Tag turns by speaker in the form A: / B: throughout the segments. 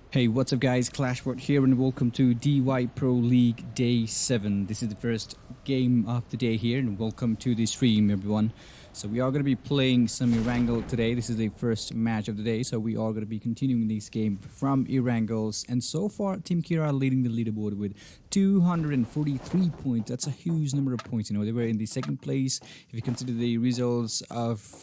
A: Hey, what's up guys, Clashword here and welcome to DY Pro League Day 7. This is the first game of the day here and welcome to the stream everyone. So we are going to be playing some Erangel today. This is the first match of the day, so we are going to be continuing this game from Erangels. And so far, Team Kira leading the leaderboard with 243 points. That's a huge number of points. You know, they were in the second place if you consider the results of,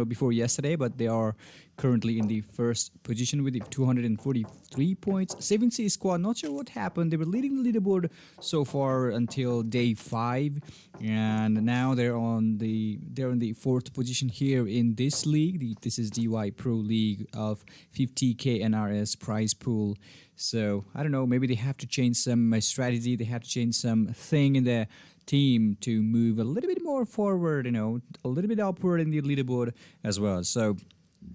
A: before yesterday, but they are currently in the first position with 243 points. 7C squad, not sure what happened. They were leading the leaderboard so far until day 5, and now they're in the fourth position here in this league. This is DY Pro League of 50k NRS prize pool. So I don't know, maybe they have to change some strategy. They have to change some thing in their team to move a little bit more forward, you know, a little bit upward in the leaderboard as well. So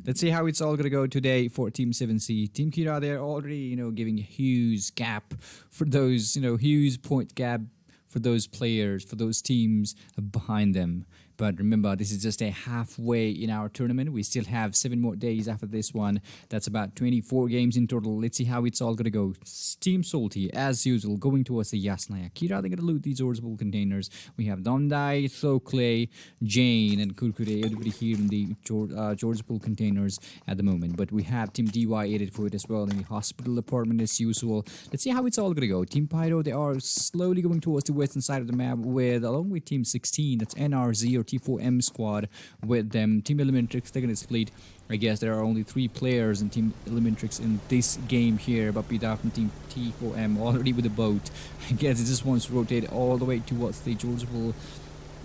A: let's see how it's all going to go today for Team 7C. Team Kira, they're already, you know, giving a huge gap for those, you know, huge point gap for those players, for those teams behind them. But remember, this is just a halfway in our tournament. We still have 7 more days after this one. That's about 24 games in total. Let's see how it's all going to go. Team Salty, as usual, going towards the Yasnaya. Kira, they're going to loot these orzable containers. We have Dondai, Thokle, Jane, and Kurkure. Everybody here in the orzable containers at the moment. But we have Team DY aided for it as well in the hospital apartment as usual. Let's see how it's all going to go. Team Pyro, they are slowly going towards the western side of the map along with Team 16, that's NRZ or T4M squad with them. Team Elementrix, they're going to split. I guess there are only 3 players in Team Elementrix in this game here. Bapida from Team T4M already with a boat. I guess it just wants to rotate all the way towards the Georgeable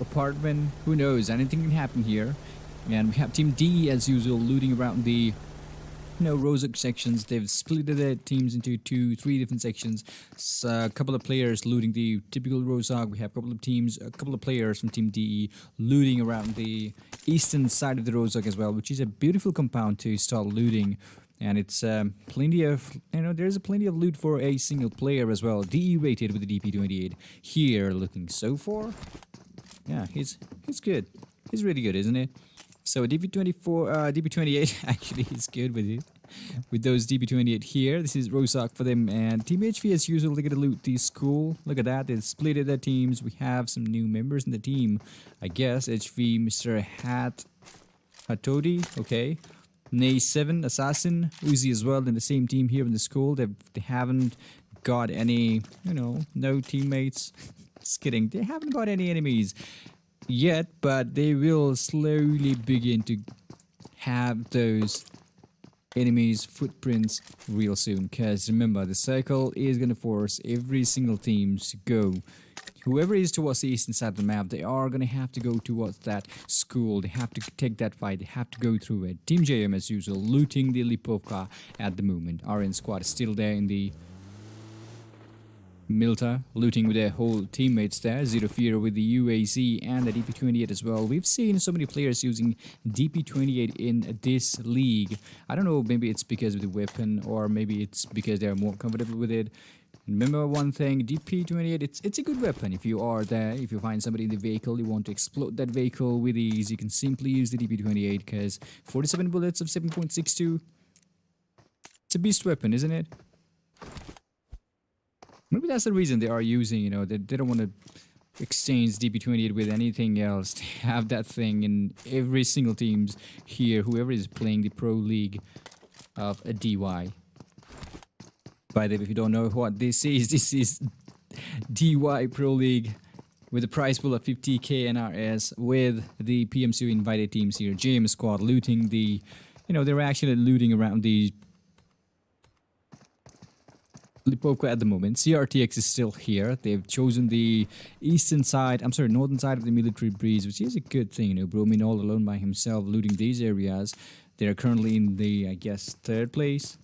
A: apartment. Who knows? Anything can happen here. And we have Team D as usual looting around the Rozak sections. They've split their teams into 3 different sections. A couple of players looting the typical Rozak. We have a couple of players from Team DE looting around the eastern side of the Rozak as well, which is a beautiful compound to start looting. And it's plenty of, there's plenty of loot for a single player as well. DE rated with the DP28 here looking so far. Yeah, he's good. He's really good, isn't it? So DP28 actually is good with those DP28 here. This is Rozak for them, and Team HV as usual, they're gonna loot the school. Look at that, they split their teams. We have some new members in the team. I guess HV, Mr. Hatodi, okay. Nay 7, Assassin, Uzi as well in the same team here in the school. They haven't got any, no teammates. Just kidding, they haven't got any enemies yet, but they will slowly begin to have those enemies footprints real soon, because remember, the circle is going to force every single team to go. Whoever is towards the eastern side of the map, they are going to have to go towards that school. They have to take that fight. They have to go through it. Team JM as usual looting the Lipovka at the moment. RN squad is still there in the Milta, looting with their whole teammates there. Zero Fear with the UAC and the DP28 as well. We've seen so many players using DP28 in this league. I don't know, maybe it's because of the weapon, or maybe it's because they're more comfortable with it. Remember one thing, DP28, it's a good weapon. If you are there, if you find somebody in the vehicle, you want to explode that vehicle with ease, you can simply use the DP28, because 47 bullets of 7.62, it's a beast weapon, isn't it? Maybe that's the reason they are using, they don't want to exchange DP28 with anything else. They have that thing in every single teams here, whoever is playing the Pro League of a DY. By the way, if you don't know what this is DY Pro League with a prize pool of 50k NRS with the Pmco invited teams here. JM squad looting the you know, they're actually looting around the Pmco at the moment. CRTX is still here. They've chosen the eastern side, I'm sorry, northern side of the military breeze, which is a good thing, you know. Bromin all alone by himself looting these areas. They're currently in the, I guess, third place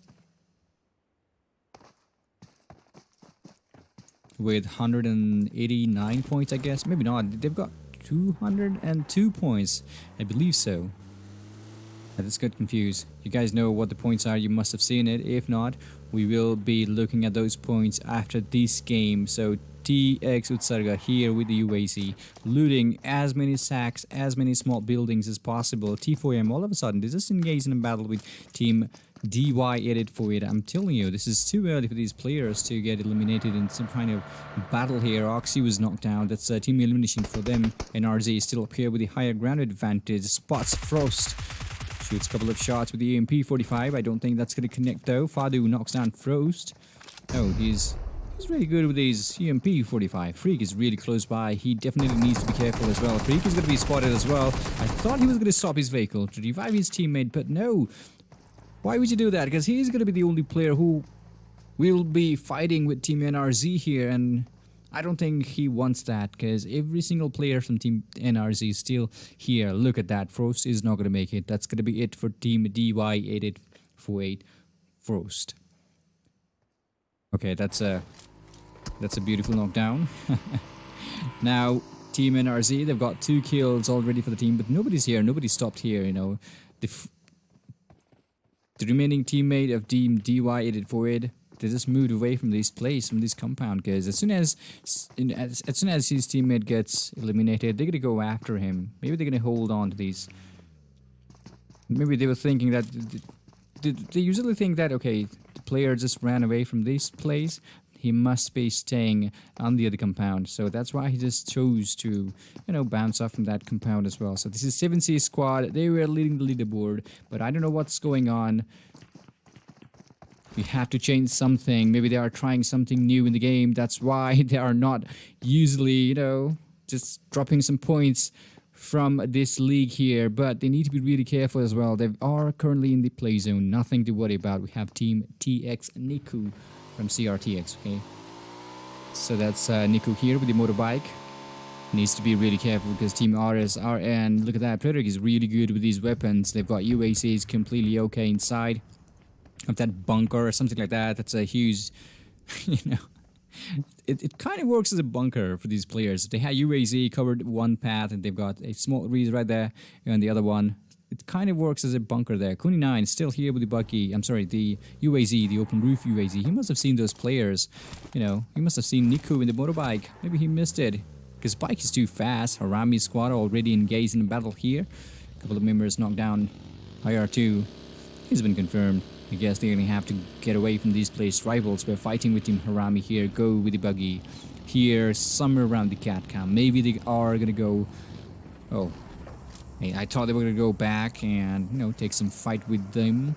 A: with 189 points, I guess. Maybe not. They've got 202 points. I believe so. I just got confused. You guys know what the points are. You must have seen it. If not, we will be looking at those points after this game. So TX Utsarga here with the UAC, looting as many sacks, as many small buildings as possible. T4M all of a sudden, they just engaged in a battle with Team DY884. I'm telling you, this is too early for these players to get eliminated in some kind of battle here. Oxy was knocked down. That's team elimination for them. NRZ is still up here with the higher ground advantage. Spots Frost. Shoots a couple of shots with the EMP-45. I don't think that's going to connect though. Fadu knocks down Frost. Oh, he's really good with his EMP-45. Freak is really close by. He definitely needs to be careful as well. Freak is going to be spotted as well. I thought he was going to stop his vehicle to revive his teammate, but no. Why would you do that? Because he's going to be the only player who will be fighting with Team NRZ here, and I don't think he wants that, because every single player from Team NRZ is still here. Look at that. Frost is not going to make it. That's going to be it for Team DY8848 Frost. Okay, that's a beautiful knockdown. Now, Team NRZ, they've got 2 kills already for the team, but nobody's here. Nobody stopped here, you know. The remaining teammate of Team DY8848, they just moved away from this place, from this compound, because as soon as his teammate gets eliminated, they're gonna go after him. Maybe they're gonna hold on to these. Maybe they were thinking that they usually think that, okay, the player just ran away from this place, he must be staying on the other compound. So that's why he just chose to, you know, bounce off from that compound as well. So this is 7C squad. They were leading the leaderboard, but I don't know what's going on. We have to change something. Maybe they are trying something new in the game. That's why they are not usually, you know, just dropping some points from this league here. But they need to be really careful as well. They are currently in the play zone. Nothing to worry about. We have Team TX Niku from CRTX, okay? So that's Niku here with the motorbike. Needs to be really careful because Team RSRN, look at that, Predator is really good with these weapons. They've got UACs completely okay inside of that bunker or something like that. That's a huge, you know, it kind of works as a bunker for these players. They had UAZ covered one path and they've got a small Reese right there and the other one. It kind of works as a bunker there. Kuni9 still here with the Bucky. I'm sorry, the UAZ, the open roof UAZ. He must have seen those players. You know, he must have seen Niku in the motorbike. Maybe he missed it because bike is too fast. Harami squad already engaged in a battle here. A couple of members knocked down. IR2 has been confirmed. I guess they're going to have to get away from these place rivals. We're fighting with Team Harami here. Go with the buggy. Here, somewhere around the cat cam. Maybe they are going to go... Oh. Hey, I thought they were going to go back and, you know, take some fight with them.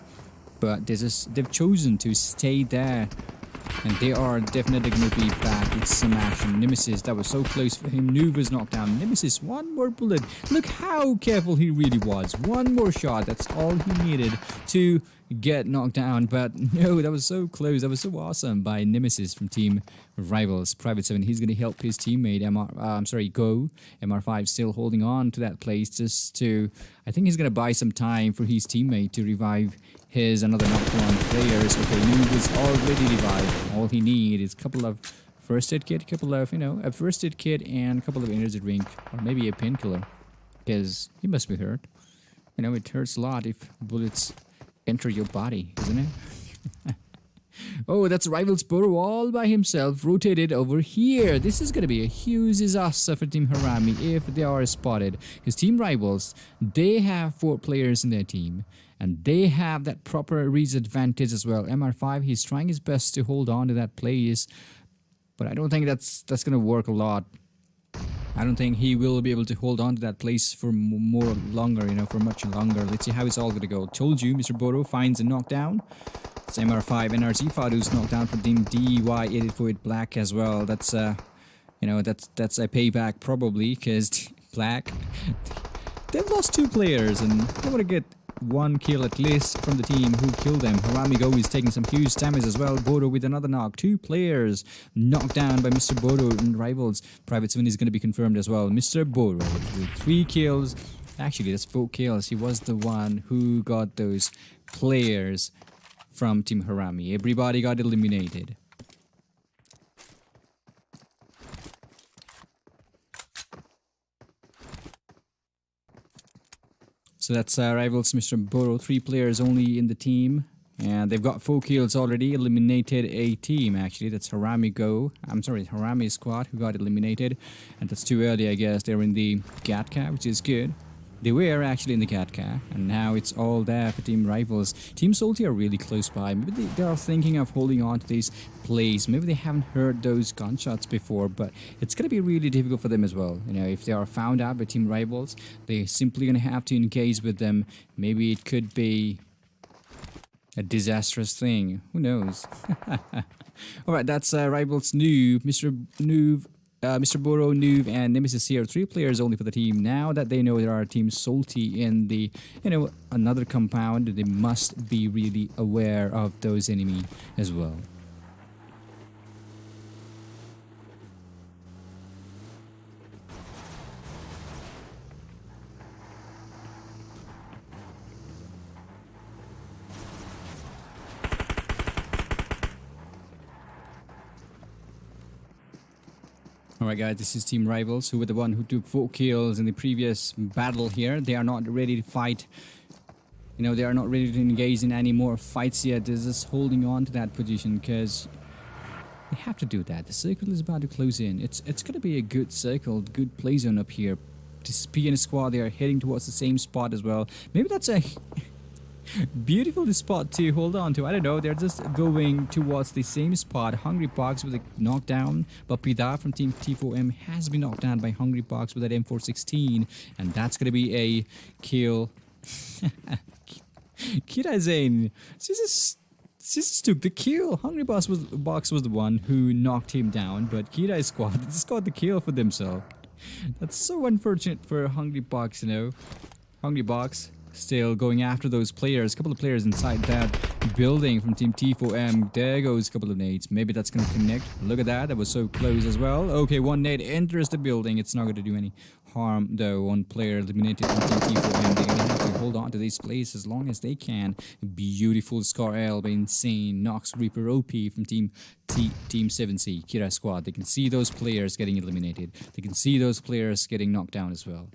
A: But they've chosen to stay there. And they are definitely going to be back with some action. Nemesis, that was so close for him. Noob was knocked down. Nemesis, one more bullet. Look how careful he really was. One more shot. That's all he needed to get knocked down. But no, that was so close. That was so awesome by Nemesis from Team Rivals. Private 7, he's going to help his teammate, Go. MR5 still holding on to that place just to... I think he's going to buy some time for his teammate to revive his another knocked one players. Okay, Noob is already revived. All he needs is a couple of first aid kit, a first aid kit and a couple of energy drink, or maybe a painkiller, because he must be hurt. You know, it hurts a lot if bullets enter your body, isn't it? Oh, that's Rivals Boro all by himself, rotated over here. This is going to be a huge disaster for Team Harami if they are spotted. His Team Rivals, they have 4 players in their team. And they have that proper reach advantage as well. MR5, he's trying his best to hold on to that place. But I don't think that's going to work a lot. I don't think he will be able to hold on to that place for longer, for much longer. Let's see how it's all going to go. Told you, Mr. Boro finds a knockdown. It's MR5. NRZ Fadu's knocked down for Team DY848 Black as well. That's, that's a payback probably, because Black, they've lost 2 players and they want to get one kill at least from the team who killed them. Haramigo is taking some huge damage as well. Bodo with another knock. 2 players knocked down by Mr. Bodo and Rivals. Private 7 is going to be confirmed as well. Mr. Bodo with 3 kills. Actually, that's 4 kills. He was the one who got those players from Team Harami. Everybody got eliminated. So that's Rivals Mr. Bodo. 3 players only in the team. And they've got 4 kills already. Eliminated a team, actually. That's Harami squad who got eliminated. And that's too early, I guess. They're in the Gatka, which is good. They were actually in the Gatka, and now it's all there for Team Rivals. Team Salty are really close by. Maybe they are thinking of holding on to this place. Maybe they haven't heard those gunshots before, but it's going to be really difficult for them as well. You know, if they are found out by Team Rivals, they're simply going to have to engage with them. Maybe it could be a disastrous thing. Who knows? Alright, that's Rivals Noob, Mr. Bodo, Noob, and Nemesis here. 3 players only for the team. Now that they know there are Team Salty in the, another compound, they must be really aware of those enemy as well. Alright guys, this is Team Rivals, who were the one who took 4 kills in the previous battle here. They are not ready to fight. They are not ready to engage in any more fights yet. They're just holding on to that position because they have to do that. The circle is about to close in. It's going to be a good circle, good play zone up here. This PN squad, they are heading towards the same spot as well. Maybe that's a beautiful spot to hold on to. I don't know, they're just going towards the same spot. Hungry Box with a knockdown, but Pida from Team T4M has been knocked down by Hungry Box with that M416, and that's gonna be a kill. Kira Zane, she just took the kill. Hungry Box was the one who knocked him down, but Kira's squad just got the kill for themselves. That's so unfortunate for Hungry Box, Hungry Box still going after those players. A couple of players inside that building from Team T4M. There goes a couple of nades. Maybe that's going to connect. Look at that. That was so close as well. Okay, 1 nade enters the building. It's not going to do any harm though. 1 player eliminated from Team T4M. They're going to have to hold on to this place as long as they can. Beautiful Scar L by Insane. Knocks Reaper OP from Team 7C. Kira squad. They can see those players getting eliminated. They can see those players getting knocked down as well.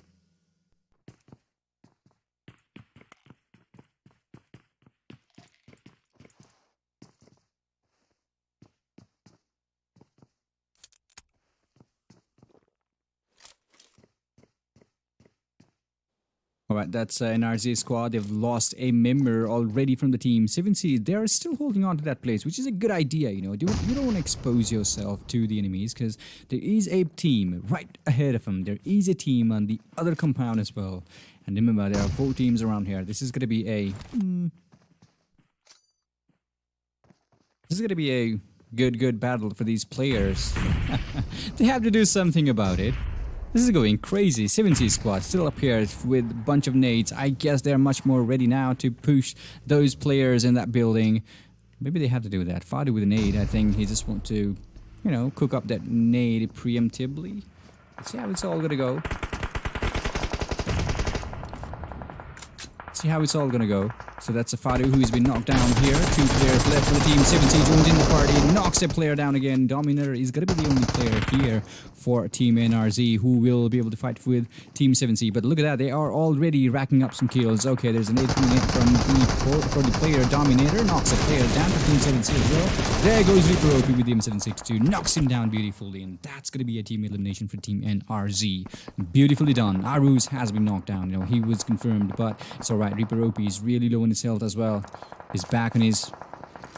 A: Alright, that's NRZ squad. They've lost a member already from the team. 7C, they're still holding on to that place, which is a good idea, You don't want to expose yourself to the enemies because there is a team right ahead of them. There is a team on the other compound as well. And remember, there are 4 teams around here. This is going to be a... This is going to be a good battle for these players. They have to do something about it. This is going crazy. 7C squad still up here with a bunch of nades. I guess they're much more ready now to push those players in that building. Maybe they have to do that. Fadu with a nade, I think he just wants to, cook up that nade preemptively. Let's see how it's all gonna go. See how it's all gonna go. So that's a Fadu who's been knocked down here. 2 players left for the team. 7C joins in the party, knocks a player down again. Dominator is gonna be the only player here for Team NRZ who will be able to fight with Team 7C. But look at that, they are already racking up some kills. Okay, there's an 8 for the player Dominator. Knocks a player down for Team 7C as well. There goes Reaper OP with the M762. Knocks him down beautifully. And that's gonna be a team elimination for Team NRZ. Beautifully done. Aruz has been knocked down. He was confirmed, but it's alright. Reaper OP is really low in his health as well. He's back on his...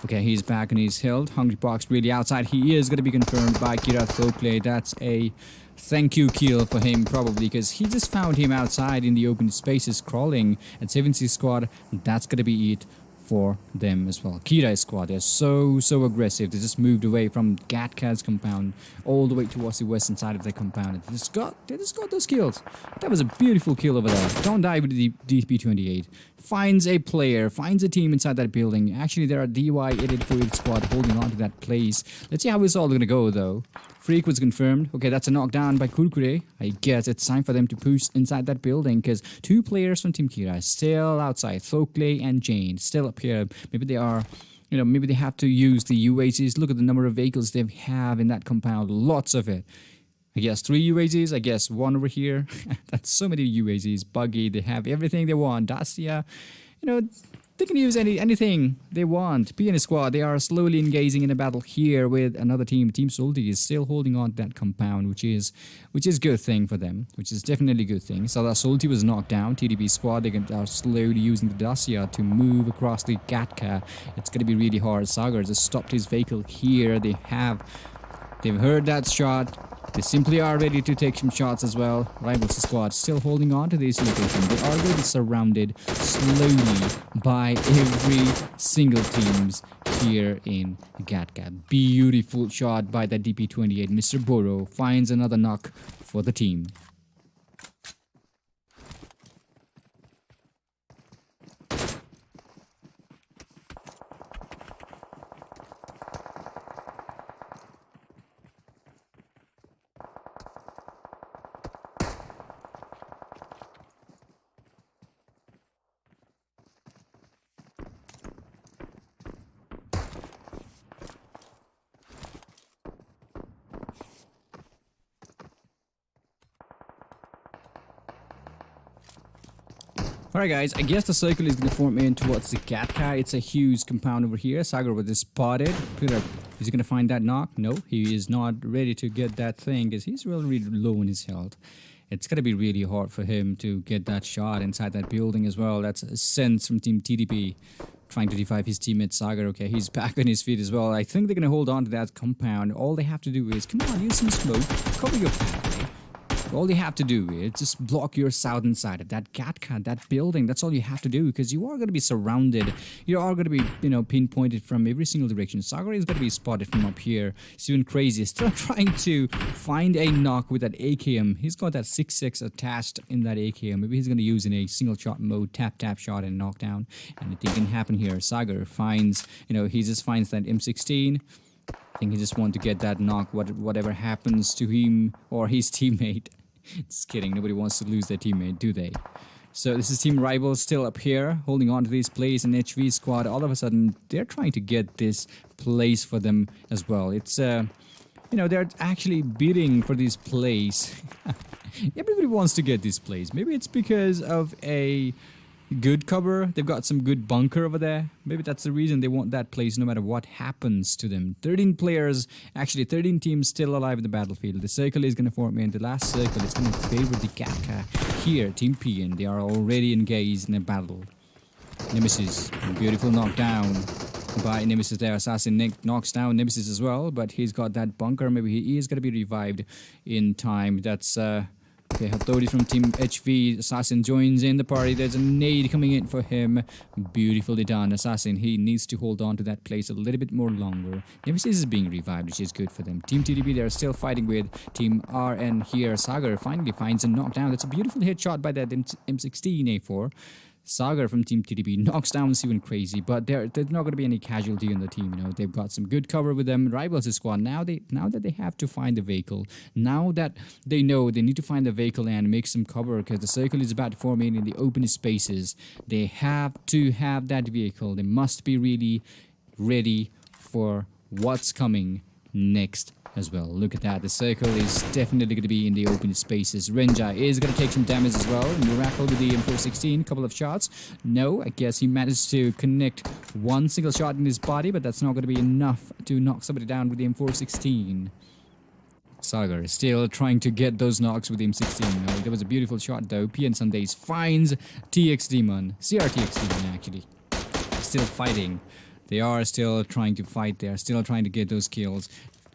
A: Okay, he's back on his health. Hungry Box really outside. He is going to be confirmed by Kira Thoplay. That's a thank you kill for him probably because he just found him outside in the open spaces crawling at 7C squad. That's going to be it for them as well. Kira's squad, they're so aggressive. They just moved away from Gatka's compound all the way towards the western side of the compound. They just got those kills. That was a beautiful kill over there. Don't die with the DP28. Finds a player, finds a team inside that building. Actually, there are DY884 squad holding on to that place. Let's see how it's all gonna go though. Freak was confirmed. Okay, that's a knockdown by Kurkure. I guess it's time for them to push inside that building because 2 players from Team Kira are still outside. Thokley and Jane still up here. Maybe they are, maybe they have to use the UAZs. Look at the number of vehicles they have in that compound. Lots of it. I guess 3 UAZs. I guess 1 over here. That's so many UAZs. Buggy. They have everything they want. Dacia. They can use anything they want. Pmnl squad, they are slowly engaging in a battle here with another team. Team Salty is still holding on to that compound, which is good thing for them, which is definitely a good thing. So that Salty was knocked down. TDB squad, they are slowly using the Dacia to move across the Gatka. It's going to be really hard. Sagar just stopped his vehicle here. They've heard that shot. They simply are ready to take some shots as well. Rivals squad still holding on to this location. They are going to be surrounded slowly by every single teams here in Gatka. Beautiful shot by the DP28. Mr. Boro finds another knock for the team. Alright guys, I guess the circle is going to form in towards the Gatka. It's a huge compound over here. Sagar was spotted. Is he going to find that knock? No, he is not ready to get that thing because he's really low in his health. It's going to be really hard for him to get that shot inside that building as well. That's a sense from Team TDP trying to revive his teammate Sagar. Okay, he's back on his feet as well. I think they're going to hold on to that compound. All they have to do is, come on, use some smoke, cover your pathway. All you have to do is just block your southern side of that Gatka, that building. That's all you have to do because you are going to be surrounded. You are going to be, pinpointed from every single direction. Sagar is going to be spotted from up here. He's doing crazy. Still trying to find a knock with that AKM. He's got that 6.6 attached in that AKM. Maybe he's going to use in a single shot mode, tap shot and knockdown. Anything can happen here. Sagar finds, he just finds that M16. I think he just wants to get that knock, whatever happens to him or his teammate. Just kidding, nobody wants to lose their teammate, do they? So this is Team Rivals still up here, holding on to this place, and HV squad, all of a sudden, they're trying to get this place for them as well. It's, they're actually bidding for this place. Everybody wants to get this place. Maybe it's because of a good cover. They've got some good bunker over there. Maybe that's the reason they want that place no matter what happens to them. 13 players, actually 13 teams still alive in the battlefield. The circle is going to form in. The last circle is going to favor the Gatka. Here, Team PN, they are already engaged in a battle. Nemesis, beautiful knockdown by Nemesis there. Assassin knocks down Nemesis as well, but he's got that bunker. Maybe he is going to be revived in time. That's okay, Hattori from Team HV. Assassin joins in the party. There's a nade coming in for him. Beautifully done. Assassin, he needs to hold on to that place a little bit more longer. Nemesis is being revived, which is good for them. Team TDP, they're still fighting with Team RN here. Sagar finally finds a knockdown. That's a beautiful hit shot by that M16A4. Sagar from Team TDP knocks down Steven Crazy, but there's not going to be any casualty on the team. They've got some good cover with them. Rivals squad, now that they have to find the vehicle, now that they know they need to find the vehicle and make some cover because the circle is about to form in the open spaces, they have to have that vehicle. They must be really ready for what's coming next as well. Look at that. The circle is definitely going to be in the open spaces. Renja is going to take some damage as well. Miracle with the M416. Couple of shots. No, I guess he managed to connect one single shot in his body, but that's not going to be enough to knock somebody down with the M416. Sagar is still trying to get those knocks with the M16. No, there was a beautiful shot though. PN Sundays finds TX Demon. CRTX Demon actually. Still fighting. They are still trying to fight. They are still trying to get those kills.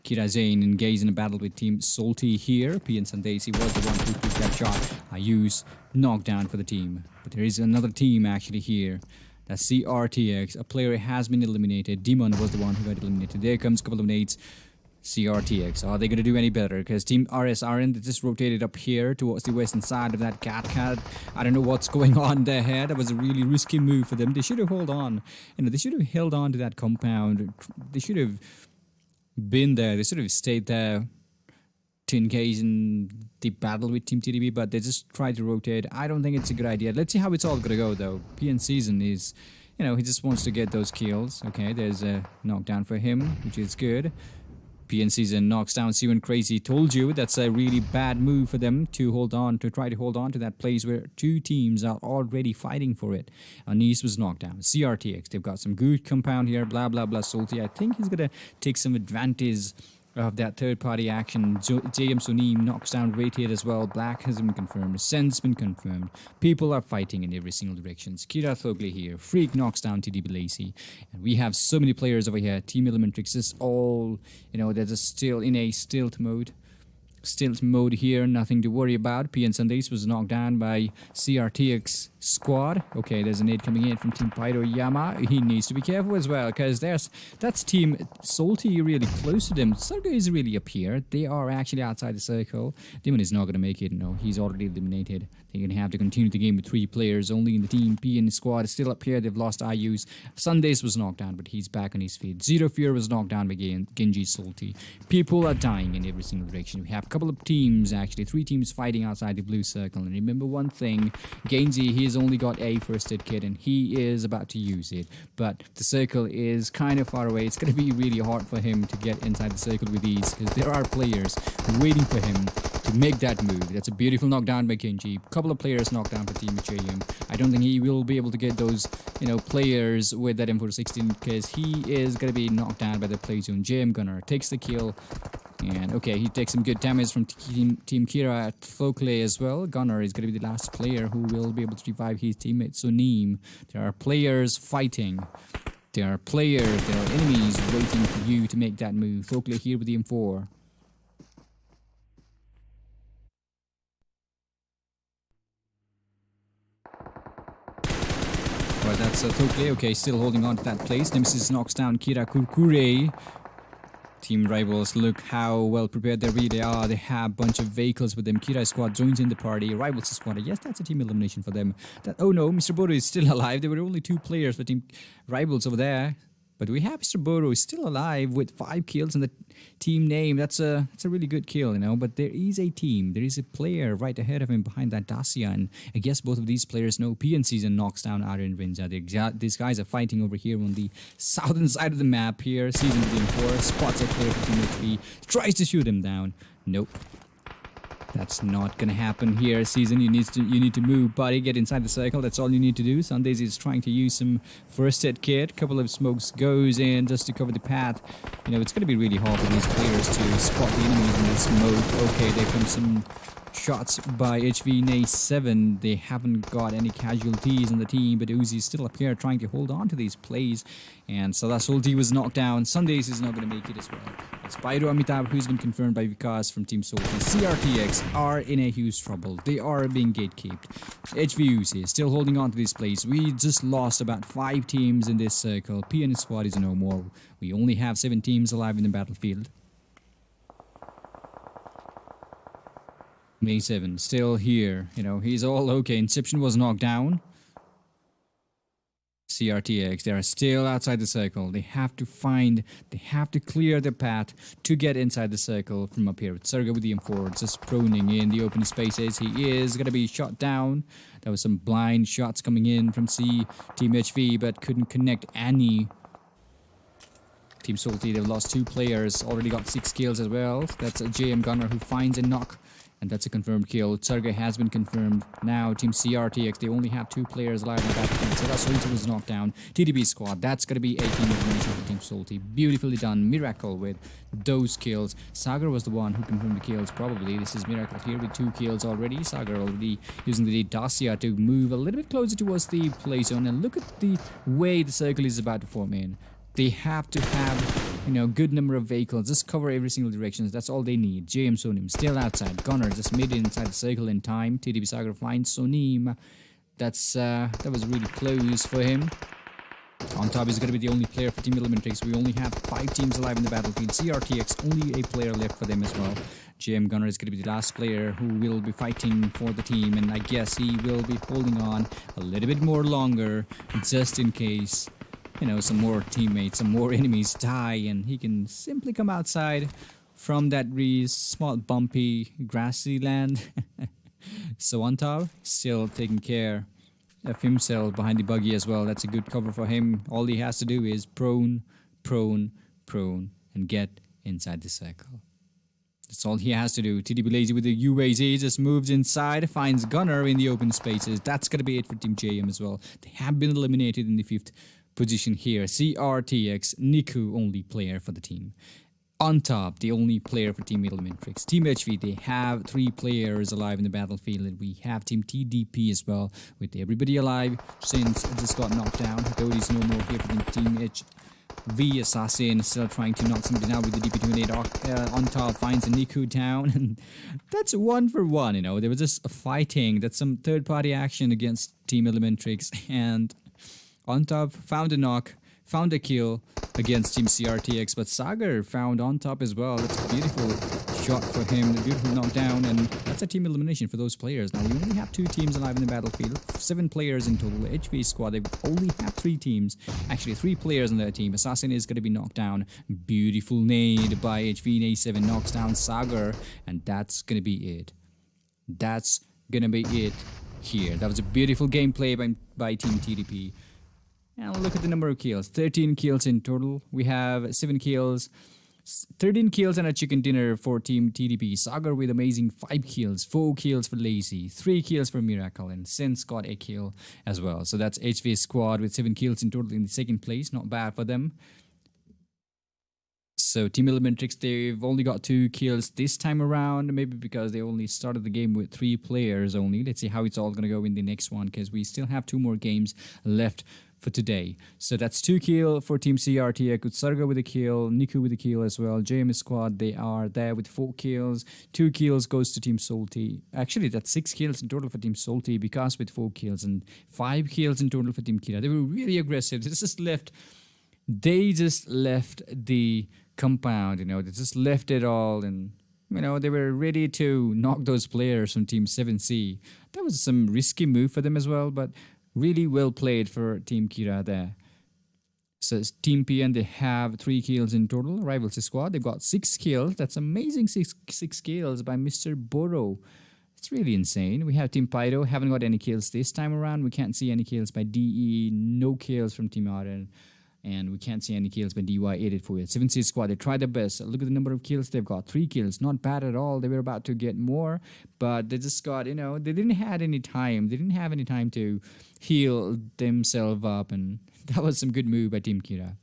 A: Kira Zane engaged in a battle with Team Salty here. PN Sundays, he was the one who took that shot. I use knockdown for the team. But there is another team actually here. That's CRTX. A player has been eliminated. Demon was the one who got eliminated. There comes a couple of nades. CRTX. Are they going to do any better? Because Team RSRN, they just rotated up here towards the western side of that cat. I don't know what's going on there. That was a really risky move for them. They should have held on. They should have held on to that compound. They should have been there. They should have stayed there to engage in the battle with Team TDB, but they just tried to rotate. I don't think it's a good idea. Let's see how it's all going to go, though. PN Season is, he just wants to get those kills. Okay, there's a knockdown for him, which is good. PN Season knocks down C1 Crazy. Told you that's a really bad move for them to try to hold on to that place where two teams are already fighting for it. Anis was knocked down. CRTX, they've got some good compound here, blah, blah, blah. Salty, I think he's going to take some advantage of that third-party action. JM Sonim knocks down Radiate as well. Black has been confirmed. Sense been confirmed. People are fighting in every single direction. Kira Thogli here. Freak knocks down TDB Lacey. And we have so many players over here. Team Elementrix is all, they're just still in a stealth mode. Stealth mode here, nothing to worry about. PN Sundays was knocked down by CRTX squad. Okay, there's a nade coming in from Team Pyro Yama. He needs to be careful as well, because that's Team Salty really close to them. Sergey is really up here. They are actually outside the circle. Demon is not going to make it. No, he's already eliminated. They're going to have to continue the game with 3 players only in the team. PN squad is still up here. They've lost IUs. Sundays was knocked down, but he's back on his feet. Zero Fear was knocked down by Genji Salty. People are dying in every single direction. We have a couple of teams, actually 3 teams fighting outside the blue circle. And remember one thing, Genji, he's only got a first aid kit and he is about to use it, but the circle is kind of far away. It's going to be really hard for him to get inside the circle with ease, because there are players waiting for him to make that move. That's a beautiful knockdown by Genji. Couple of players knocked down for Team HAM. I don't think he will be able to get those players with that M416, because he is going to be knocked down by the play zone. JM Gunner takes the kill. And okay, he takes some good damage from Team Kira at Folkley as well. Gunner is going to be the last player who will be able to revive his teammate Sonim. There are players fighting. There are enemies waiting for you to make that move. Folkley here with the M4. But that's Folkley. Okay, still holding on to that place. Nemesis knocks down Kira Kurkure. Team Rivals, look how well prepared they are. They have a bunch of vehicles with them. Kira squad joins in the party. Rivals squad, yes, that's a team elimination for them. Oh no, Mr. Bodo is still alive. There were only 2 players for Team Rivals over there. But we have Mr. Bodo is still alive with 5 kills in the team name. That's a really good kill, But there is a team. There is a player right ahead of him behind that Dacia. And I guess both of these players know PN Season knocks down Aryan Rinja. These guys are fighting over here on the southern side of the map here. Season being 4. Spots a player for Team HP. Tries to shoot him down. Nope. That's not gonna happen here. Season, you need to move, buddy. Get inside the circle. That's all you need to do. Sundays is trying to use some first aid kit. Couple of smokes goes in just to cover the path. It's gonna be really hard for these players to spot the enemies in the smoke. Okay, there comes some shots by HV-7. They haven't got any casualties in the team, but Uzi is still up here trying to hold on to these plays. And so that Salty was knocked down. Sundays is not going to make it as well. It's Pyro Amitabh, who's been confirmed by Vikas from Team Salty. CRTX are in a huge trouble. They are being gatekept. HV Uzi is still holding on to this place. We just lost about 5 teams in this circle. PN squad is no more. We only have 7 teams alive in the battlefield. May 7 still here. He's all okay. Inception was knocked down. CRTX, they are still outside the circle. They have to clear the path to get inside the circle from up here. Sergey with the M4 just proning in the open spaces. He is going to be shot down. There was some blind shots coming in from Team HV, but couldn't connect any. Team Salty, they've lost 2 players. Already got 6 kills as well. That's a JM Gunner who finds a knock. And that's a confirmed kill. Sergey has been confirmed. Now, Team CRTX, they only have 2 players alive in the battlefield. So that's was knocked down. TDB squad, that's going to be a team elimination for Team Salty. Beautifully done. Miracle with those kills. Sagar was the one who confirmed the kills, probably. This is Miracle here with 2 kills already. Sagar already using the Dacia to move a little bit closer towards the play zone. And look at the way the circle is about to form in. They have to have, good number of vehicles. Just cover every single direction. That's all they need. JM Sonim still outside. Gunner just made it inside the circle in time. TDB Sagar finds Sonim. That was really close for him. On top is going to be the only player for Team Elementrix. We only have 5 teams alive in the battlefield. CRTX, only a player left for them as well. JM Gunner is going to be the last player who will be fighting for the team, and I guess he will be holding on a little bit more longer just in case, you know, some more teammates, some more enemies die, and he can simply come outside from that really small bumpy grassy land. So on top, still taking care of himself behind the buggy as well. That's a good cover for him. All he has to do is prone, prone, prone, and get inside the circle. That's all he has to do. TDB Lazy with the UAZ just moves inside, finds Gunner in the open spaces. That's going to be it for Team JM as well. They have been eliminated in the 5th position here. CRTX, Niku, only player for the team. On top, the only player for Team Elementrix. Team HV, they have 3 players alive in the battlefield. And we have Team TDP as well, with everybody alive since it just got knocked down. Cody's no more here for Team HV. Assassin still trying to knock something out with the DP28 on top, finds a Niku down. And that's 1 for 1, you know. They were just fighting. That's some third-party action against Team Elementrix. And on top, found a knock, found a kill against Team CRTX, but Sagar found on top as well. That's a beautiful shot for him, a beautiful knockdown, and that's a team elimination for those players. Now, we only have 2 teams alive in the battlefield, 7 players in total. HV squad, they only have 3 teams, actually 3 players on their team. Assassin is going to be knocked down. Beautiful nade by HV in A7, knocks down Sagar, and that's going to be it. That's going to be it here. That was a beautiful gameplay by Team TDP. And look at the number of kills. 13 kills in total. We have 7 kills, 13 kills and a chicken dinner for Team TDP. Sagar with amazing 5 kills, 4 kills for Lazy, 3 kills for Miracle, and Sense got a kill as well. So that's HV squad with 7 kills in total in the 2nd place. Not bad for them. So Team Elementrix, they've only got 2 kills this time around, maybe because they only started the game with 3 players only. Let's see how it's all going to go in the next one, because we still have 2 more games left for today. So that's 2 kills for Team CRT. Kutsarga with a kill, Niku with a kill as well. JM squad, they are there with 4 kills. 2 kills goes to Team Salty. Actually, that's 6 kills in total for Team Salty, because with 4 kills, and 5 kills in total for Team Kira. They were really aggressive. They just left the compound, you know, they just left it all, and you know, they were ready to knock those players from Team 7C. That was some risky move for them as well, but really well played for Team Kira there. So Team PN, they have 3 kills in total. Rivals squad, they've got 6 kills. That's amazing, 6 kills by Mr. Boro. It's really insane. We have Team Pyro, haven't got any kills this time around. We can't see any kills by DE, no kills from Team Arden. And we can't see any kills by DY884. 7C squad, they tried their best. Look at the number of kills they've got. 3 kills. Not bad at all. They were about to get more, but they just got, you know, they didn't have any time. They didn't have any time to heal themselves up, and that was some good move by Team Kira.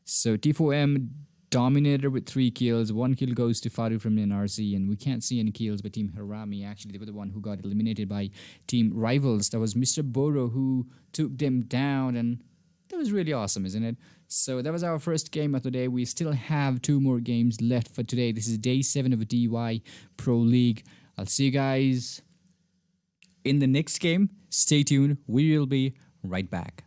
A: So T4M dominator with 3 kills. 1 kill goes to Faru from NRC, and we can't see any kills by Team Harami. Actually, they were the one who got eliminated by Team Rivals. That was Mr. Boro who took them down, and that was really awesome, isn't it? So that was our first game of the day. We still have 2 more games left for today. This is day 7 of DY Pro League. I'll see you guys in the next game. Stay tuned. We will be right back.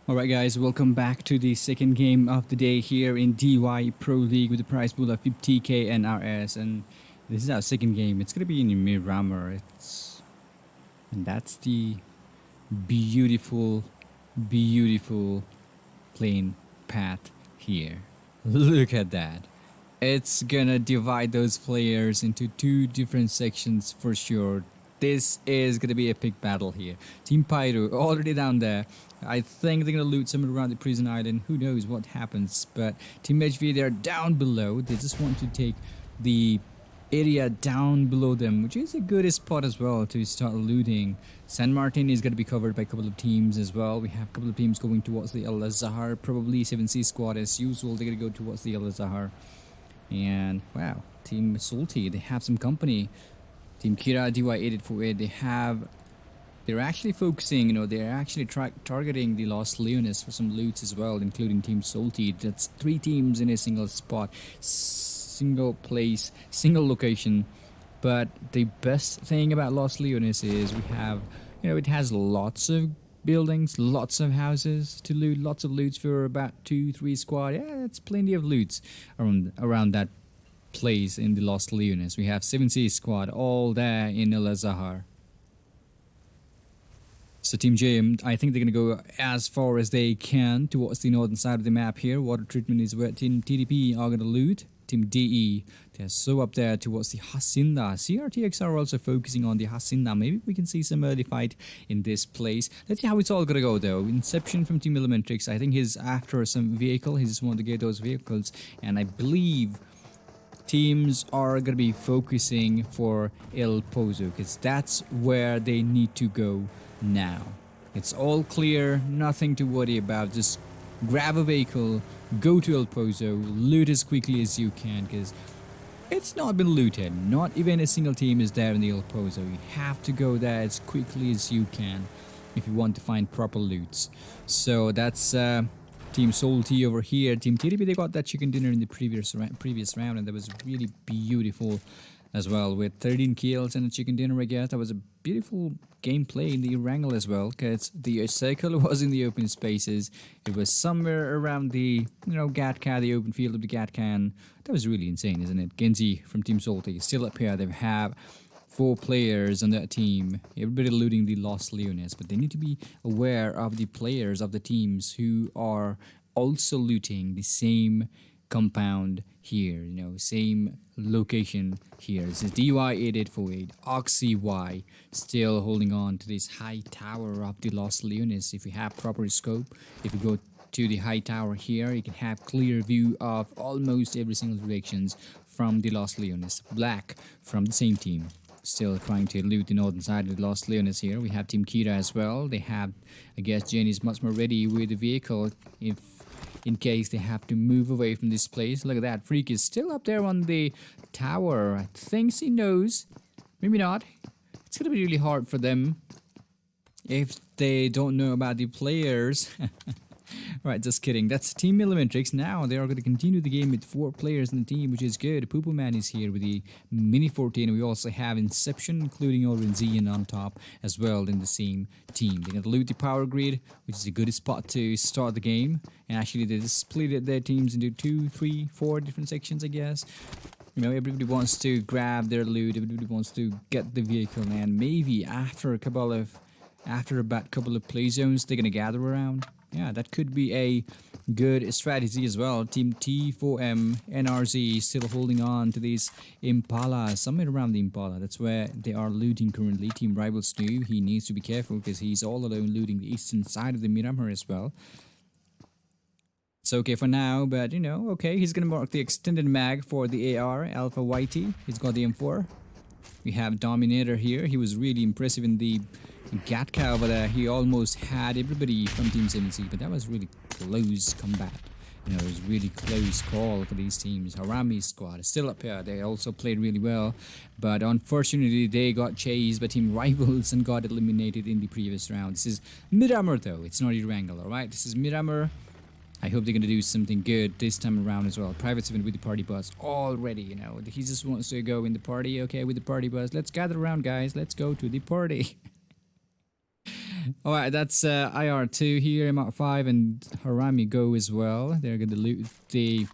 A: Alright guys, welcome back to the second game of the day here in DY Pro League with the prize pool of 50k NRS, and this is our second game. It's gonna be in Miramar. And that's the beautiful, beautiful plain path here. Look at that. It's gonna divide those players into two different sections for sure. This is gonna be a epic battle here. Team Pyro already down there. I think they're gonna loot somewhere around the prison island. Who knows what happens? But Team HV, they're down below. They just want to take the area down below them, which is a good spot as well to start looting. San Martin is going to be covered by a couple of teams as well. We have a couple of teams going towards the El Azhar. Probably 7C squad as usual. They're going to go towards the El Azhar. And wow, Team Salty, they have some company. Team Kira DY8848, they're actually focusing, they're actually targeting the Lost Leonis for some loots as well, including Team Salty. That's 3 teams in a single spot, single place, single location. But the best thing about Lost Leonis is we have, it has lots of buildings, lots of houses to loot, lots of loots for about 2-3 squad. Yeah, that's plenty of loots around that place in the Lost Leonis. We have 7C squad all there in El Azhar. So Team JM, I think they're going to go as far as they can towards the northern side of the map here. Water treatment is where Team TDP are going to loot. Team DE, they're so up there towards the Hacienda. CRTX are also focusing on the Hacienda. Maybe we can see some early fight in this place. Let's see how it's all going to go though. Inception from Team Elementrix, I think he's after some vehicle. He just wanted to get those vehicles. And I believe teams are going to be focusing for El Pozo, because that's where they need to go now. It's all clear, nothing to worry about. Just grab a vehicle, go to El Pozo, loot as quickly as you can, because it's not been looted. Not even a single team is there in the El Pozo. You have to go there as quickly as you can if you want to find proper loots. So that's Team Salty over here. Team TDP, they got that chicken dinner in the previous round, and that was really beautiful as well, with 13 kills and a chicken dinner, I guess. That was a beautiful gameplay in the wrangle as well, because the circle was in the open spaces. It was somewhere around the, Gatka, the open field of the Gatkan. That was really insane, isn't it? Genji from Team Salty is still up here. They have 4 players on that team. Everybody looting the Lost Leonis, but they need to be aware of the players of the teams who are also looting the same compound here, same location here. This is DY8848, OxyY, still holding on to this high tower of the Lost Leonis. If you have proper scope, if you go to the high tower here, you can have clear view of almost every single directions from the Lost Leonis. Black from the same team, still trying to loot the northern side of the Lost Leonis here. We have Team Kira as well. They have, I guess Jen is much more ready with the vehicle in case they have to move away from this place. Look at that, Freak is still up there on the tower. I think he knows, maybe not. It's gonna be really hard for them if they don't know about the players. Right, just kidding. That's Team Elementrix. Now they are going to continue the game with 4 players in the team, which is good. Poo Man is here with the Mini 14. We also have Inception, including Orin Zian on top as well in the same team. They're going to loot the power grid, which is a good spot to start the game. And actually, they just split their teams into 2, 3, 4 different sections, I guess. Everybody wants to grab their loot. Everybody wants to get the vehicle, and maybe after about a couple of play zones, they're going to gather around. Yeah, that could be a good strategy as well. Team T4M NRZ still holding on to these Impala, somewhere around the Impala. That's where they are looting currently. Team Rival Stu, he needs to be careful because he's all alone looting the eastern side of the Miramar as well. It's okay for now, but okay, he's gonna mark the extended mag for the AR, Alpha YT. He's got the M4. We have Dominator here. He was really impressive in the Gatka over there. He almost had everybody from Team 7C, but that was really close combat. It was really close call for these teams. Harami squad is still up here. They also played really well, but unfortunately they got chased by Team Rivals and got eliminated in the previous round. This is Miramar though. It's not Irangel, alright? This is Miramar. I hope they're going to do something good this time around as well. Private 7 with the party bus already, He just wants to go in the party. Okay, with the party bus. Let's gather around, guys. Let's go to the party. All right, that's IR2 here, MR5, and Harami go as well. They're gonna loot the.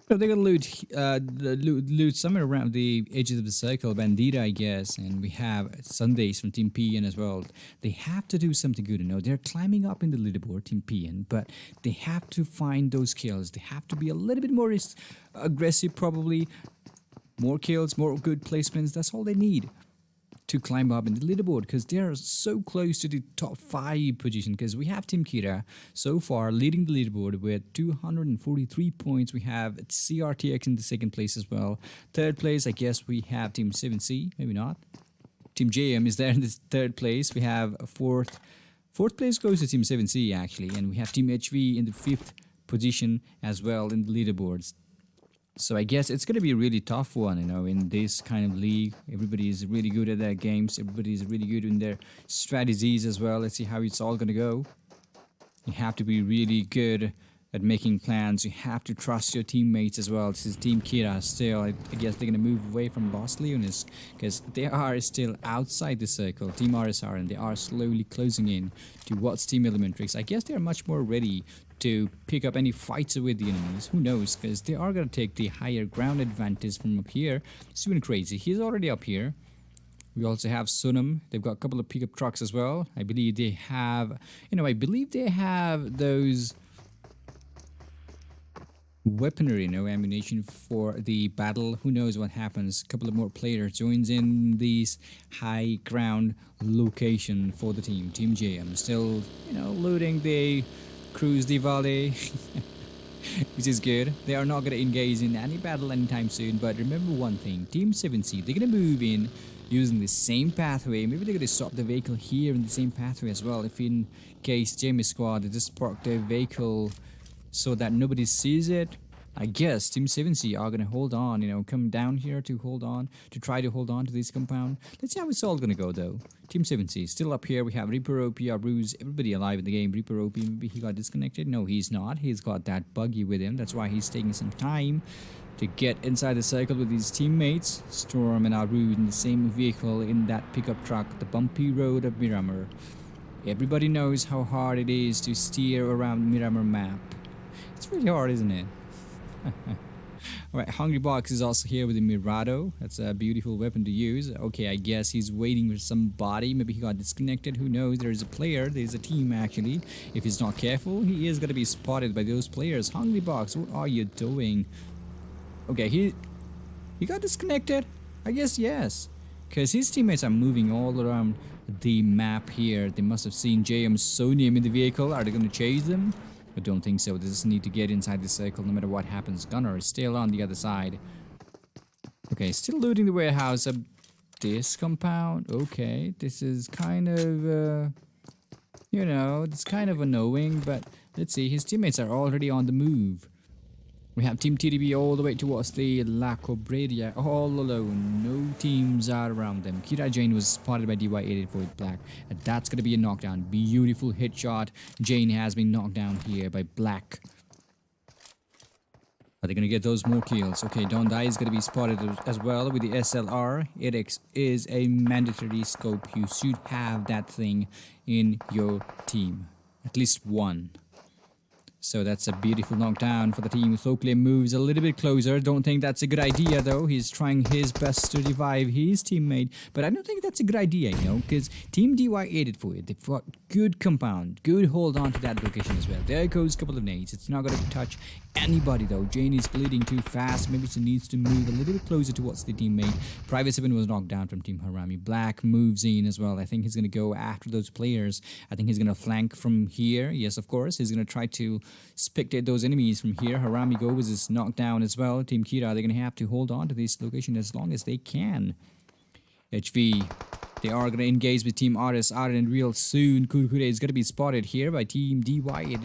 A: No, they're gonna loot somewhere around the edges of the circle, Bandita, I guess. And we have Sundays from Team PN as well. They have to do something good. They're climbing up in the leaderboard, Team PN, but they have to find those kills. They have to be a little bit more aggressive, probably. More kills, more good placements. That's all they need to climb up in the leaderboard, because they are so close to the top 5 position. Because we have Team Kira so far leading the leaderboard with 243 points. We have CRTX in the second place as well. Third place, I guess we have Team 7C, maybe not. Team JM is there in this third place. We have a fourth place goes to Team 7C actually, and we have Team HV in the 5th position as well in the leaderboards. So I guess it's going to be a really tough one, in this kind of league. Everybody is really good at their games. Everybody is really good in their strategies as well. Let's see how it's all going to go. You have to be really good at making plans. You have to trust your teammates as well. This is Team Kira still. I guess they're going to move away from Lost Leonis because they are still outside the circle. Team RSR, and they are slowly closing in towards Team Elementrix. I guess they are much more ready to pick up any fights with the enemies. Who knows, because they are going to take the higher ground advantage from up here. Soon Crazy, he's already up here. We also have Sunam. They've got a couple of pickup trucks as well. I believe they have, those weaponry, ammunition for the battle. Who knows what happens. A couple of more players joins in this high ground location for the team. Team JM still, looting the Cruise the Valley, which is good. They are not going to engage in any battle anytime soon. But remember one thing, Team 7C, they're going to move in using the same pathway. Maybe they're going to stop the vehicle here in the same pathway as well. If in case Jamie squad, they just park their vehicle so that nobody sees it. I guess Team 7C are going to hold on, come down here to try to hold on to this compound. Let's see how it's all going to go though. Team 7C still up here. We have Reaper OP, Aruz, everybody alive in the game. Reaper OP, maybe he got disconnected. No, he's not. He's got that buggy with him. That's why he's taking some time to get inside the circle with his teammates. Storm and Aruz in the same vehicle in that pickup truck, the bumpy road of Miramar. Everybody knows how hard it is to steer around Miramar map. It's really hard, isn't it? Alright, Hungry Box is also here with the Mirado. That's a beautiful weapon to use. Okay, I guess he's waiting for somebody. Maybe he got disconnected. Who knows? There's a player. There's a team, actually. If he's not careful, he is going to be spotted by those players. Hungry Box, what are you doing? Okay, he got disconnected? I guess yes. Because his teammates are moving all around the map here. They must have seen JM Sonium in the vehicle. Are they going to chase them? I don't think so. They just need to get inside the circle no matter what happens. Gunner is still on the other side. Okay, still looting the warehouse of this compound. Okay, this is kind of, it's kind of annoying, but let's see. His teammates are already on the move. We have Team TDB all the way towards the La Cobreria, all alone. No teams are around them. Kira Jane was spotted by DY84 with Black. And that's going to be a knockdown. Beautiful headshot. Jane has been knocked down here by Black. Are they going to get those more kills? Okay, Don't Die is going to be spotted as well with the SLR. It is a mandatory scope. You should have that thing in your team. At least one. So that's a beautiful knockdown for the team. Thokle moves a little bit closer. Don't think that's a good idea though. He's trying his best to revive his teammate. But I don't think that's a good idea, because Team DY for it. They've got good compound. Good hold on to that location as well. There goes a couple of nades. It's not going to touch anybody though. Jane is bleeding too fast. Maybe she needs to move a little bit closer towards the teammate. Private 7 was knocked down from Team Harami. Black moves in as well. I think he's going to go after those players. I think he's going to flank from here. Yes, of course. He's going to try to spectate those enemies from here. Harami Goes is knocked down as well. Team Kira, they're going to have to hold on to this location as long as they can. HV, they are going to engage with Team RSR and real soon. Kurkure is going to be spotted here by Team DY.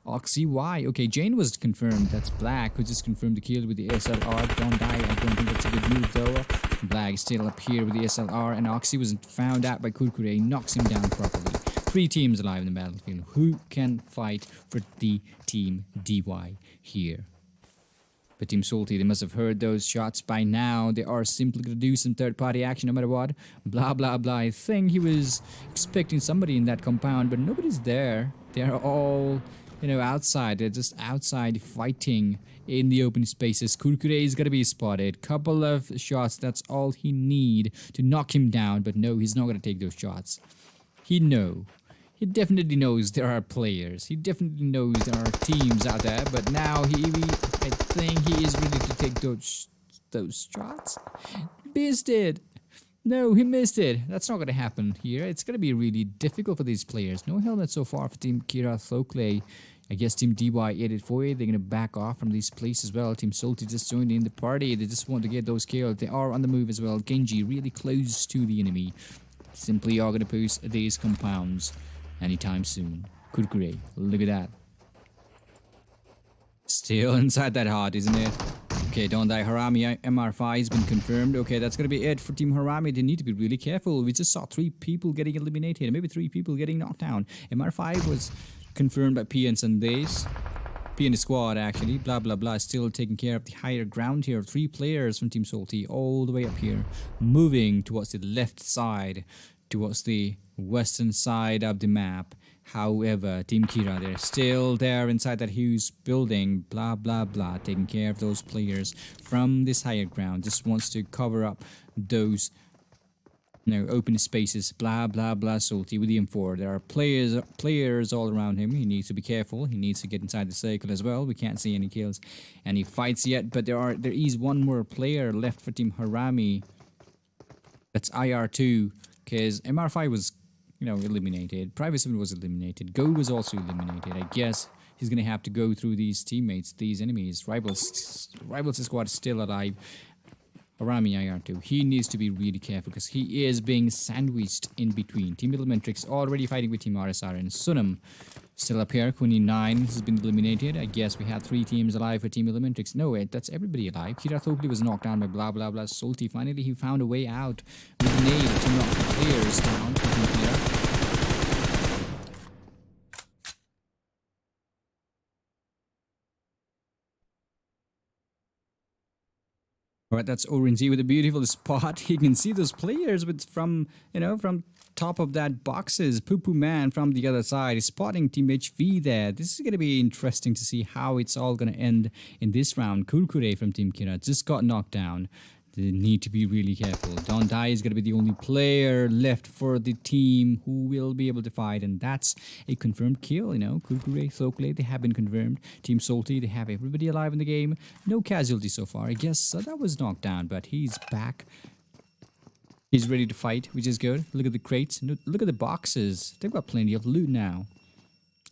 A: Oxy Y. Okay, Jane was confirmed. That's Black who just confirmed the kill with the SLR. Don't Die. I don't think that's a good move though. Black is still up here with the SLR, and Oxy was found out by Kurkure. Knocks him down properly. 3 teams alive in the battlefield. Who can fight for the Team DY here? But Team Salty, they must have heard those shots by now. They are simply going to do some third-party action no matter what. Blah, blah, blah. I think he was expecting somebody in that compound, but nobody's there. They are all, outside. They're just outside fighting in the open spaces. Kurkure is going to be spotted. Couple of shots, that's all he need to knock him down. But no, he's not going to take those shots. He definitely knows there are players. He definitely knows there are teams out there. But now I think he is ready to take those shots. Missed it. No, he missed it. That's not going to happen here. It's going to be really difficult for these players. No helmet so far for Team Kira Thokle. I guess Team DY884, they're going to back off from this place as well. Team Salty just joined in the party. They just want to get those kills. They are on the move as well. Genji really close to the enemy. Simply are going to push these compounds anytime soon. Kurkure, look at that. Still inside that heart, isn't it? Okay, don't die. Harami MR5 has been confirmed. Okay, that's going to be it for Team Harami. They need to be really careful. We just saw 3 people getting eliminated. Maybe 3 people getting knocked down. MR5 was confirmed by P and Sundays. P and the squad, actually. Blah, blah, blah. Still taking care of the higher ground here. 3 players from Team Salty all the way up here. Moving towards the left side. Towards the western side of the map. However, Team Kira, they're still there inside that huge building, blah, blah, blah, taking care of those players from this higher ground. Just wants to cover up those, open spaces, blah, blah, blah, Salty with the M4. There are players all around him. He needs to be careful. He needs to get inside the circle as well. We can't see any kills, any fights yet, but there is one more player left for Team Harami. That's IR2, because MR5 was eliminated. Private 7 was eliminated. Go was also eliminated. I guess he's gonna have to go through these teammates, these enemies. Rivals squad is still alive. Harami IR2. He needs to be really careful because he is being sandwiched in between. Team Elementrix already fighting with Team RSR and Sunam. Still up here. Kuni 9 has been eliminated. I guess we had 3 teams alive for Team Elementrix. No, wait, that's everybody alive. Kira Thokli was knocked down by blah blah blah Salty. Finally, he found a way out with a nade to knock the players down. Alright, that's Orange with a beautiful spot. You can see those players from top of that boxes. Poo Poo Man from the other side is spotting Team HV there. This is going to be interesting to see how it's all going to end in this round. Kurkure from Team Kira just got knocked down. They need to be really careful. Don't Die is going to be the only player left for the team who will be able to fight, and that's a confirmed kill. Kurkure, Thokle, they have been confirmed. Team Salty, they have everybody alive in the game. No casualties so far. I guess that was knocked down, but he's back. He's ready to fight, which is good. Look at the crates. Look at the boxes. They've got plenty of loot now.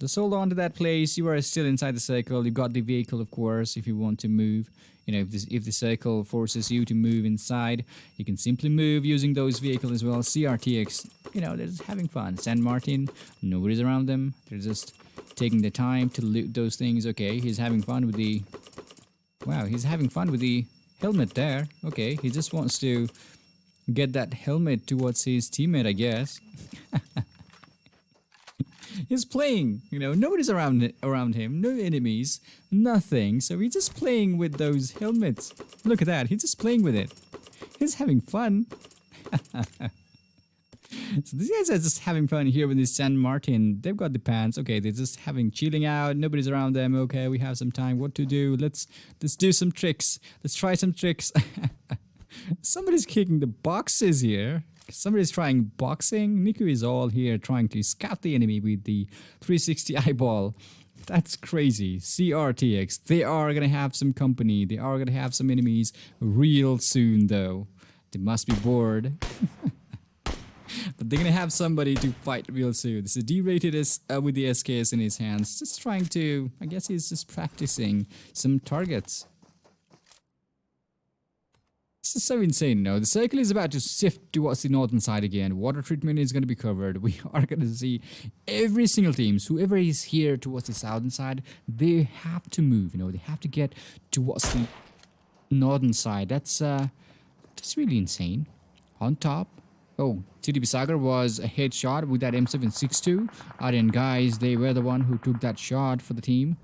A: Just hold on to that place. You are still inside the circle. You've got the vehicle, of course, if you want to move. If the circle forces you to move inside, you can simply move using those vehicles as well. CRTX, they're just having fun. San Martin, nobody's around them. They're just taking the time to loot those things. Okay, he's having fun with the... Wow, he's having fun with the helmet there. Okay, he just wants to get that helmet towards his teammate, I guess. He's playing, nobody's around him, no enemies, nothing. So he's just playing with those helmets. Look at that, he's just playing with it. He's having fun. So these guys are just having fun here with this San Martin. They've got the pants. Okay, they're just chilling out. Nobody's around them. Okay, we have some time. What to do? Let's do some tricks. Let's try some tricks. Somebody's kicking the boxes here. Somebody's trying boxing. Niku is all here trying to scout the enemy with the 360 eyeball. That's crazy. CRTX. They are going to have some company. They are going to have some enemies real soon, though. They must be bored. But they're going to have somebody to fight real soon. This is D-rated with the SKS in his hands. Just trying to... I guess he's just practicing some targets. This is so insane, The circle is about to shift towards the northern side again. Water treatment is going to be covered. We are going to see every single team, whoever is here towards the southern side, they have to move, They have to get towards the northern side. That's really insane. On top. Oh, TDP Sagar was a headshot with that M762. Aryan guys, they were the one who took that shot for the team.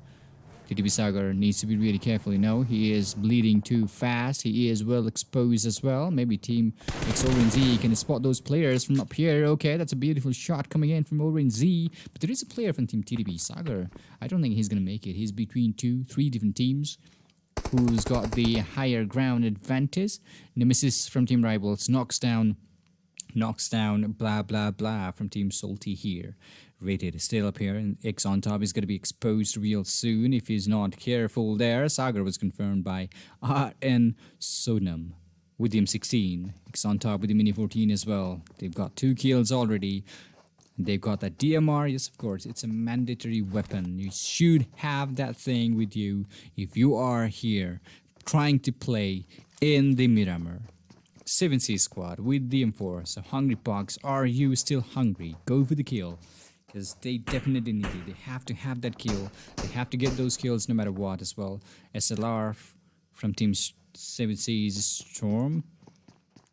A: TDB Sagar needs to be really careful, you know. He is bleeding too fast. He is well exposed as well. Maybe Team X Orange Z can spot those players from up here. Okay, that's a beautiful shot coming in from Orange Z. But there is a player from Team TDB Sagar. I don't think he's going to make it. He's between 3 different teams. Who's got the higher ground advantage. Nemesis from Team Rivals knocks down blah blah blah from Team Salty here. Rated is still up here, and X on top is going to be exposed real soon if he's not careful there. Sagar was confirmed by RN Sonam with the M16. X on top with the Mini 14 as well. They've got 2 kills already. They've got that DMR. Yes, of course, it's a mandatory weapon. You should have that thing with you if you are here trying to play in the Miramar. 7C squad with the M4. So Hungry Pox, are you still hungry? Go for the kill. Because they definitely need it. They have to have that kill. They have to get those kills no matter what as well. SLR from Team 7C's Storm.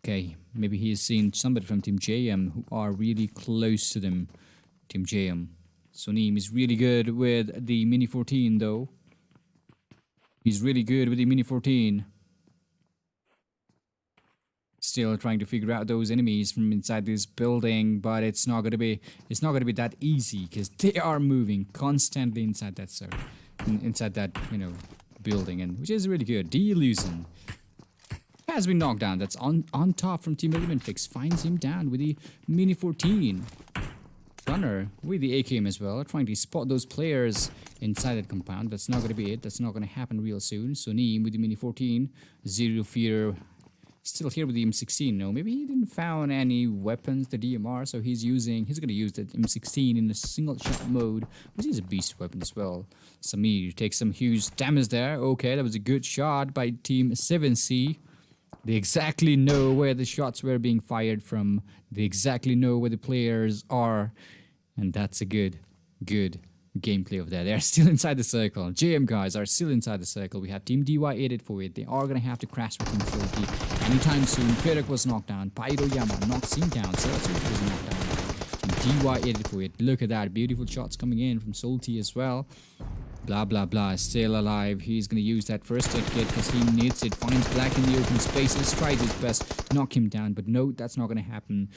A: Okay, maybe he has seen somebody from Team JM who are really close to them. Team JM. Soneem is really good with the Mini 14 though. He's really good with the Mini 14. Still trying to figure out those enemies from inside this building, but it's not gonna be that easy because they are moving constantly inside that building, and which is really good. Delusion has been knocked down. That's on top from Team Element Fix. Finds him down with the Mini 14. Gunner with the AKM as well, trying to spot those players inside that compound. That's not gonna be it. That's not gonna happen real soon. So Neem with the Mini 14. Zero Fear still here with the M16. No, maybe he didn't found any weapons, the DMR, so he's gonna use the M16 in a single shot mode, which is a beast weapon as well. Samir takes some huge damage there. Okay, that was a good shot by Team 7C. They exactly know where the shots were being fired from. They exactly know where the players are, and that's a good gameplay of that. They're still inside the circle. JM guys are still inside the circle. We have Team DY848. They are going to have to crash with Team Salty anytime soon. Perak was knocked down. Pyro Yama knocks him down. Salty was knocked down. Team DY848. Look at that. Beautiful shots coming in from Salty as well. Blah blah blah. Still alive. He's going to use that first aid kit because he needs it. Finds Black in the open spaces. Tries his best to knock him down. But no, that's not going to happen.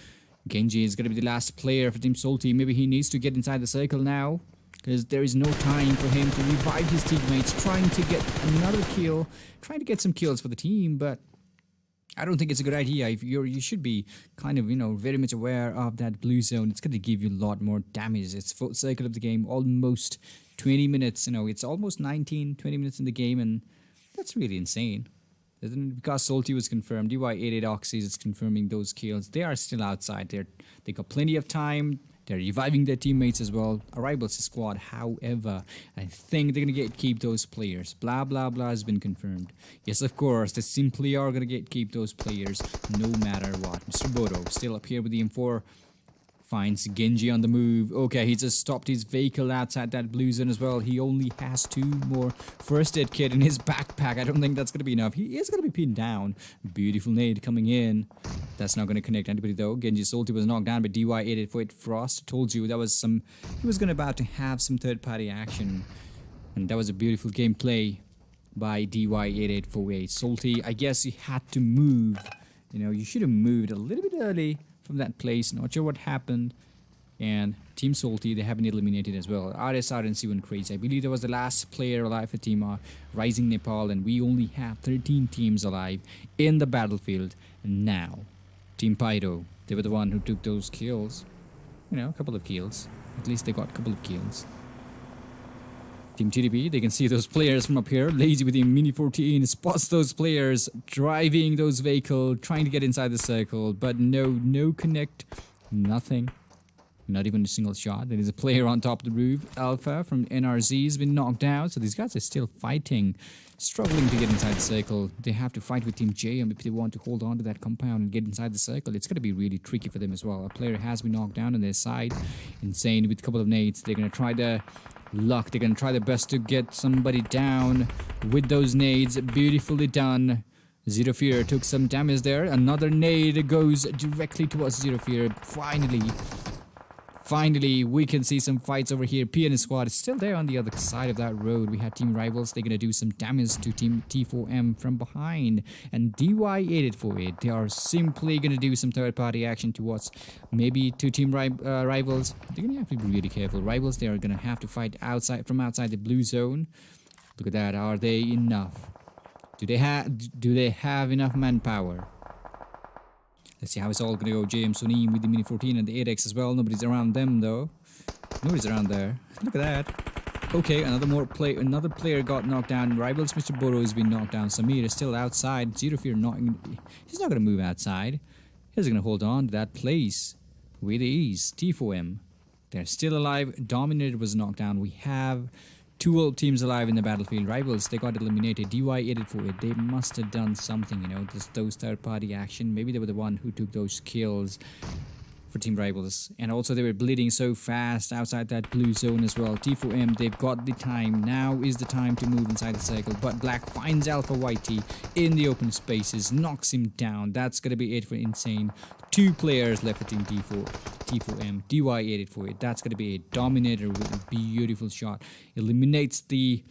A: Genji is going to be the last player for Team Salty. Maybe he needs to get inside the circle now, because there is no time for him to revive his teammates, trying to get another kill, trying to get some kills for the team, but I don't think it's a good idea. If you should be kind of, very much aware of that blue zone. It's going to give you a lot more damage. It's full cycle of the game, almost 20 minutes, it's almost 20 minutes in the game, and that's really insane. Because Salty was confirmed, DY88 Oxys is confirming those kills. They are still outside. They got plenty of time. They're reviving their teammates as well. Arrivals squad, however, I think they're going to keep those players. Blah, blah, blah has been confirmed. Yes, of course, they simply are going to keep those players no matter what. Mr. Bodo still up here with the M4. Finds Genji on the move. Okay, he just stopped his vehicle outside that blue zone as well. He only has 2 more first aid kit in his backpack. I don't think that's going to be enough. He is going to be pinned down. Beautiful nade coming in. That's not going to connect anybody though. Genji Salty was knocked down by DY848 Frost. Told you that was he was about to have some third party action. And that was a beautiful gameplay by DY8848. Salty, I guess you had to move. You should have moved a little bit early from that place. Not sure what happened. And Team Salty, they have been eliminated as well. RSRNC1 Crazy, I believe that was the last player alive for Team Rising Nepal, and we only have 13 teams alive in the battlefield now. Team Pyro, they were the one who took those kills. A couple of kills. At least they got a couple of kills. Team TDP, they can see those players from up here. Lazy with the Mini 14 spots those players driving those vehicles, trying to get inside the circle, but no connect, nothing. Not even a single shot. There is a player on top of the roof. Alpha from NRZ has been knocked out, so these guys are still fighting, struggling to get inside the circle. They have to fight with Team JM if they want to hold on to that compound and get inside the circle. It's going to be really tricky for them as well. A player has been knocked down on their side. Insane with a couple of nades. They're going to try the luck. They're going to try their best to get somebody down with those nades. Beautifully done. Zero Fear took some damage there. Another nade goes directly towards Zero Fear. Finally, we can see some fights over here. Pmnl squad is still there on the other side of that road. We have team rivals. They're going to do some damage to team T4M from behind. And DY848, they are simply going to do some third-party action towards maybe two team rivals. They're going to have to be really careful. Rivals, they are going to have to fight from outside the blue zone. Look at that. Are they enough? Do they have enough manpower? Let's see how it's all gonna go. JM Sunim with the Mini 14 and the 8X as well. Nobody's around them though. Nobody's around there. Look at that. Okay, another player got knocked down. Rivals Mr. Boro has been knocked down. Samir is still outside. Zero Fear he's not gonna move outside. He's gonna hold on to that place with ease. T4M. They're still alive. Dominator was knocked down. We have two old teams alive in the battlefield. Rivals, they got eliminated. DY848, they must have done something, you know, those third-party action. Maybe they were the one who took those kills for team rivals. And also they were bleeding so fast outside that blue zone as well. T4M, they've got the time. Now is the time to move inside the circle. But Black finds Alpha YT in the open spaces, knocks him down. That's going to be it for Insane. Two players left for team T4M. DY848, that's going to be a Dominator with a beautiful shot. Eliminates the,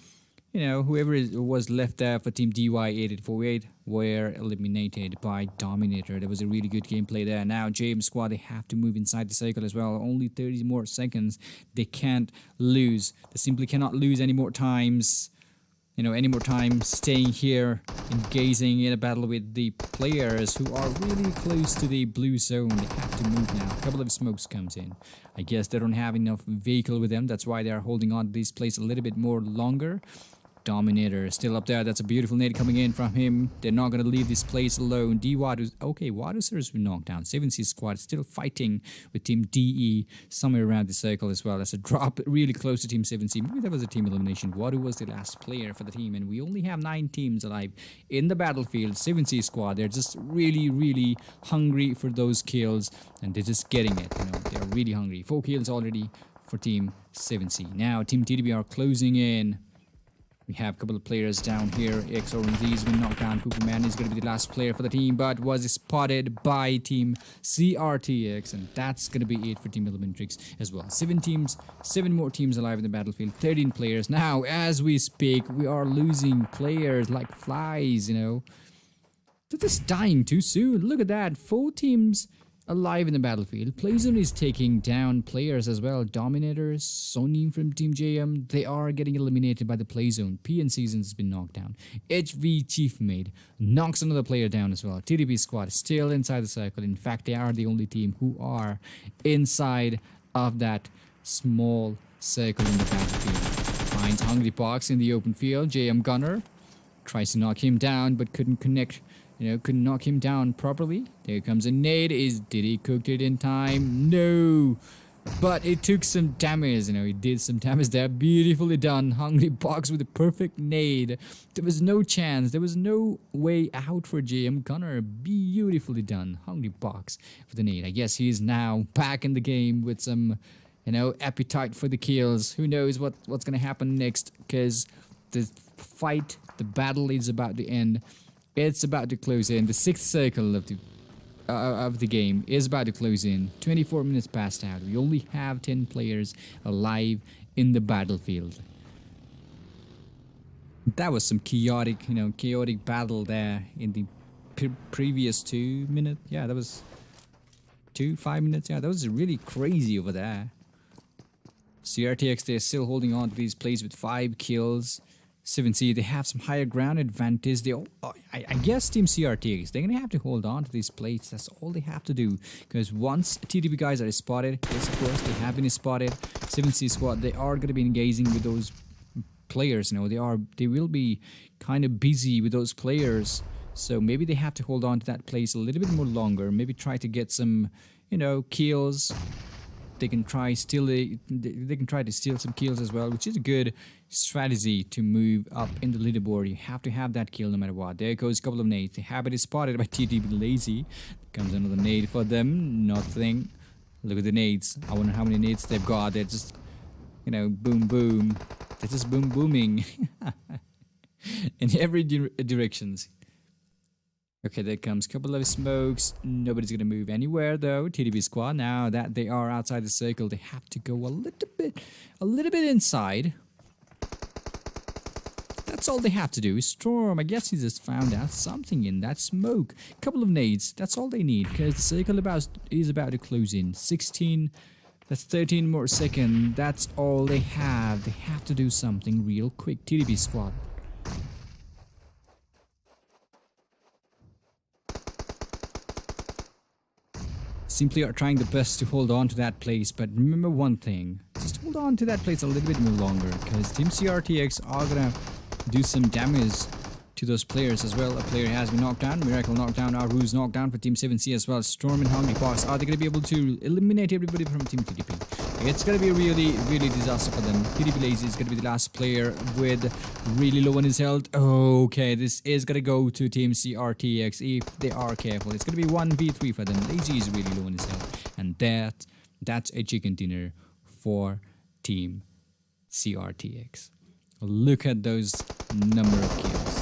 A: you know, whoever was left there for team DY848 were eliminated by Dominator. There was a really good gameplay there. Now James squad, they have to move inside the circle as well. Only 30 more seconds. They can't lose. They simply cannot lose any more times. You know, any more time staying here, engaging in a battle with the players who are really close to the blue zone. They have to move now. A couple of smokes comes in. I guess they don't have enough vehicle with them. That's why they are holding on to this place a little bit more longer. Dominator still up there. That's a beautiful nade coming in from him. They're not going to leave this place alone. Okay, Waduser has been knocked down. 7C squad still fighting with team DE somewhere around the circle as well. That's a drop really close to team 7C. Maybe that was a team elimination. Wadu was the last player for the team, and we only have 9 teams alive in the battlefield. 7C squad, they're just really hungry for those kills, and they're just getting it. You know, they're really hungry. 4 kills already for team 7C. Now team TDB are closing in. We have a couple of players down here. XORNZ has been knocked down. Pooperman is going to be the last player for the team, but was spotted by team CRTX, and that's going to be it for team Elementrix as well. 7 more teams alive in the battlefield. 13 players. Now, as we speak, we are losing players like flies, you know. They're just dying too soon. Look at that. 4 teams alive in the battlefield. Playzone is taking down players as well. Dominators, Sony from Team JM, they are getting eliminated by the Playzone. PN Seasons has been knocked down. HV Chief Made knocks another player down as well. TDB squad still inside the circle. In fact, they are the only team who are inside of that small circle in the battlefield. Finds Hungry Box in the open field. JM Gunner tries to knock him down but couldn't connect. You know, couldn't knock him down properly. There comes a nade. Did he cook it in time? No. But it took some damage. You know, he did some damage there. Beautifully done. Hungry Box with a perfect nade. There was no chance. There was no way out for JM Gunner. Beautifully done. Hungry Box for the nade. I guess he's now back in the game with some, you know, appetite for the kills. Who knows what's going to happen next, because the fight, the battle is about to end. It's about to close in. The 6th circle of the game is about to close in. 24 minutes passed out. We only have 10 players alive in the battlefield. That was some chaotic battle there in the previous 2 minutes. Yeah, that was 5 minutes. Yeah, that was really crazy over there. CRTX, they're still holding on to these plays with 5 kills. 7C, they have some higher ground advantage. I guess Team CRTX, they're gonna have to hold on to these plates. That's all they have to do. Because once TDB guys are spotted, yes, of course, they have been spotted. 7C squad, they are gonna be engaging with those players. You know, they will be kind of busy with those players. So maybe they have to hold on to that place a little bit more longer. Maybe try to get some, you know, kills. They can try to steal some kills as well, which is a good strategy to move up in the leaderboard. You have to have that kill no matter what. There goes a couple of nades. They have it spotted by TDB Lazy. Comes another nade for them. Nothing. Look at the nades. I wonder how many nades they've got. They're just, you know, boom boom. They're just booming in every directions. Okay, there comes a couple of smokes. Nobody's gonna move anywhere though. TDB squad, now that they are outside the circle, they have to go a little bit inside. That's all they have to do. Storm, I guess he just found out something in that smoke. Couple of nades, that's all they need, because the circle is about to close in. 16, that's 13 more seconds. That's all they have. They have to do something real quick. TDB squad. Simply are trying the best to hold on to that place, but remember one thing, just hold on to that place a little bit more longer, because Team CRTX are gonna do some damage to those players as well. A player has been knocked down, Miracle knocked down, Aru's knocked down for Team 7C as well. Storm and Hungry Fox, are they gonna be able to eliminate everybody from Team TDP? It's gonna be really disaster for them. TDP Lazy is gonna be the last player with really low on his health. Okay, this is gonna go to Team CRTX if they are careful. It's gonna be 1v3 for them. Lazy is really low on his health, and that's a chicken dinner for Team CRTX. Look at those number of kills.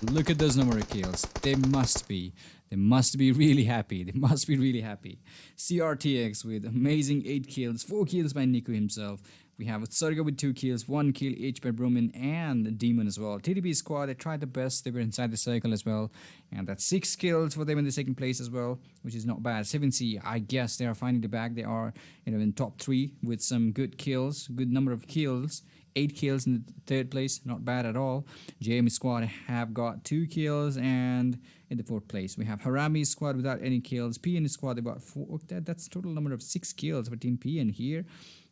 A: Look at those number of kills. They must be really happy. They must be really happy. CRTX with amazing 8 kills, 4 kills by Nico himself. We have Sergo with 2 kills, 1 kill each by Broman and Demon as well. TDB squad, they tried the best. They were inside the circle as well. And that's 6 kills for them in the second place as well, which is not bad. 7C, I guess they are finding the bag. They are, in top 3 with some good kills, good number of kills. 8 kills in the third place, not bad at all. JM squad have got 2 kills, and in the fourth place we have Harami squad without any kills. PN squad, they got 4. That's total number of 6 kills for Team PN here.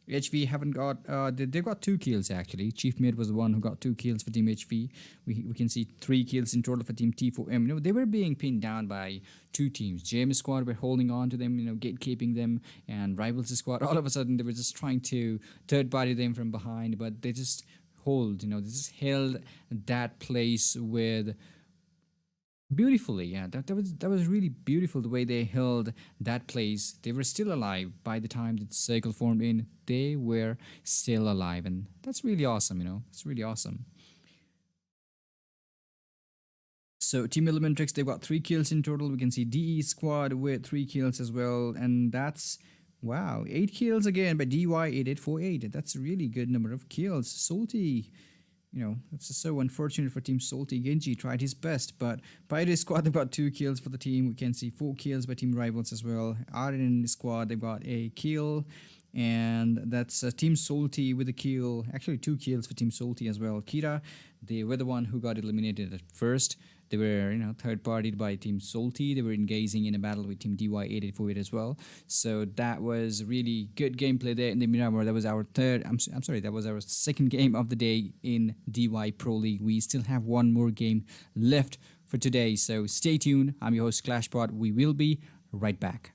A: HV haven't got, they've got 2 kills actually. Chief Mid was the one who got 2 kills for Team HV. We can see 3 kills in total for Team T4M. They were being pinned down by 2 teams. JM squad were holding on to them, gatekeeping them, and Rivals squad, all of a sudden they were just trying to third party them from behind, but they just they just held that place with beautifully. Yeah, that was really beautiful the way they held that place. They were still alive by the time the circle formed in. They were still alive, and that's really awesome. It's really awesome. So Team Elementrix, they've got 3 kills in total. We can see DE squad with 3 kills as well, and that's wow, 8 kills again by DY8848. That's a really good number of kills. Salty, that's so unfortunate for Team Salty. Genji tried his best, but Pirate squad, they've got 2 kills for the team. We can see 4 kills by Team Rivals as well. Arden squad, they've got a kill, and that's Team Salty with a kill. Actually 2 kills for Team Salty as well. Kira, they were the one who got eliminated at first. They were, third partied by Team Salty. They were engaging in a battle with Team DY8848 as well. So that was really good gameplay there in the Miramar. That was our that was our second game of the day in DY Pro League. We still have one more game left for today. So stay tuned. I'm your host, ClashBot. We will be right back.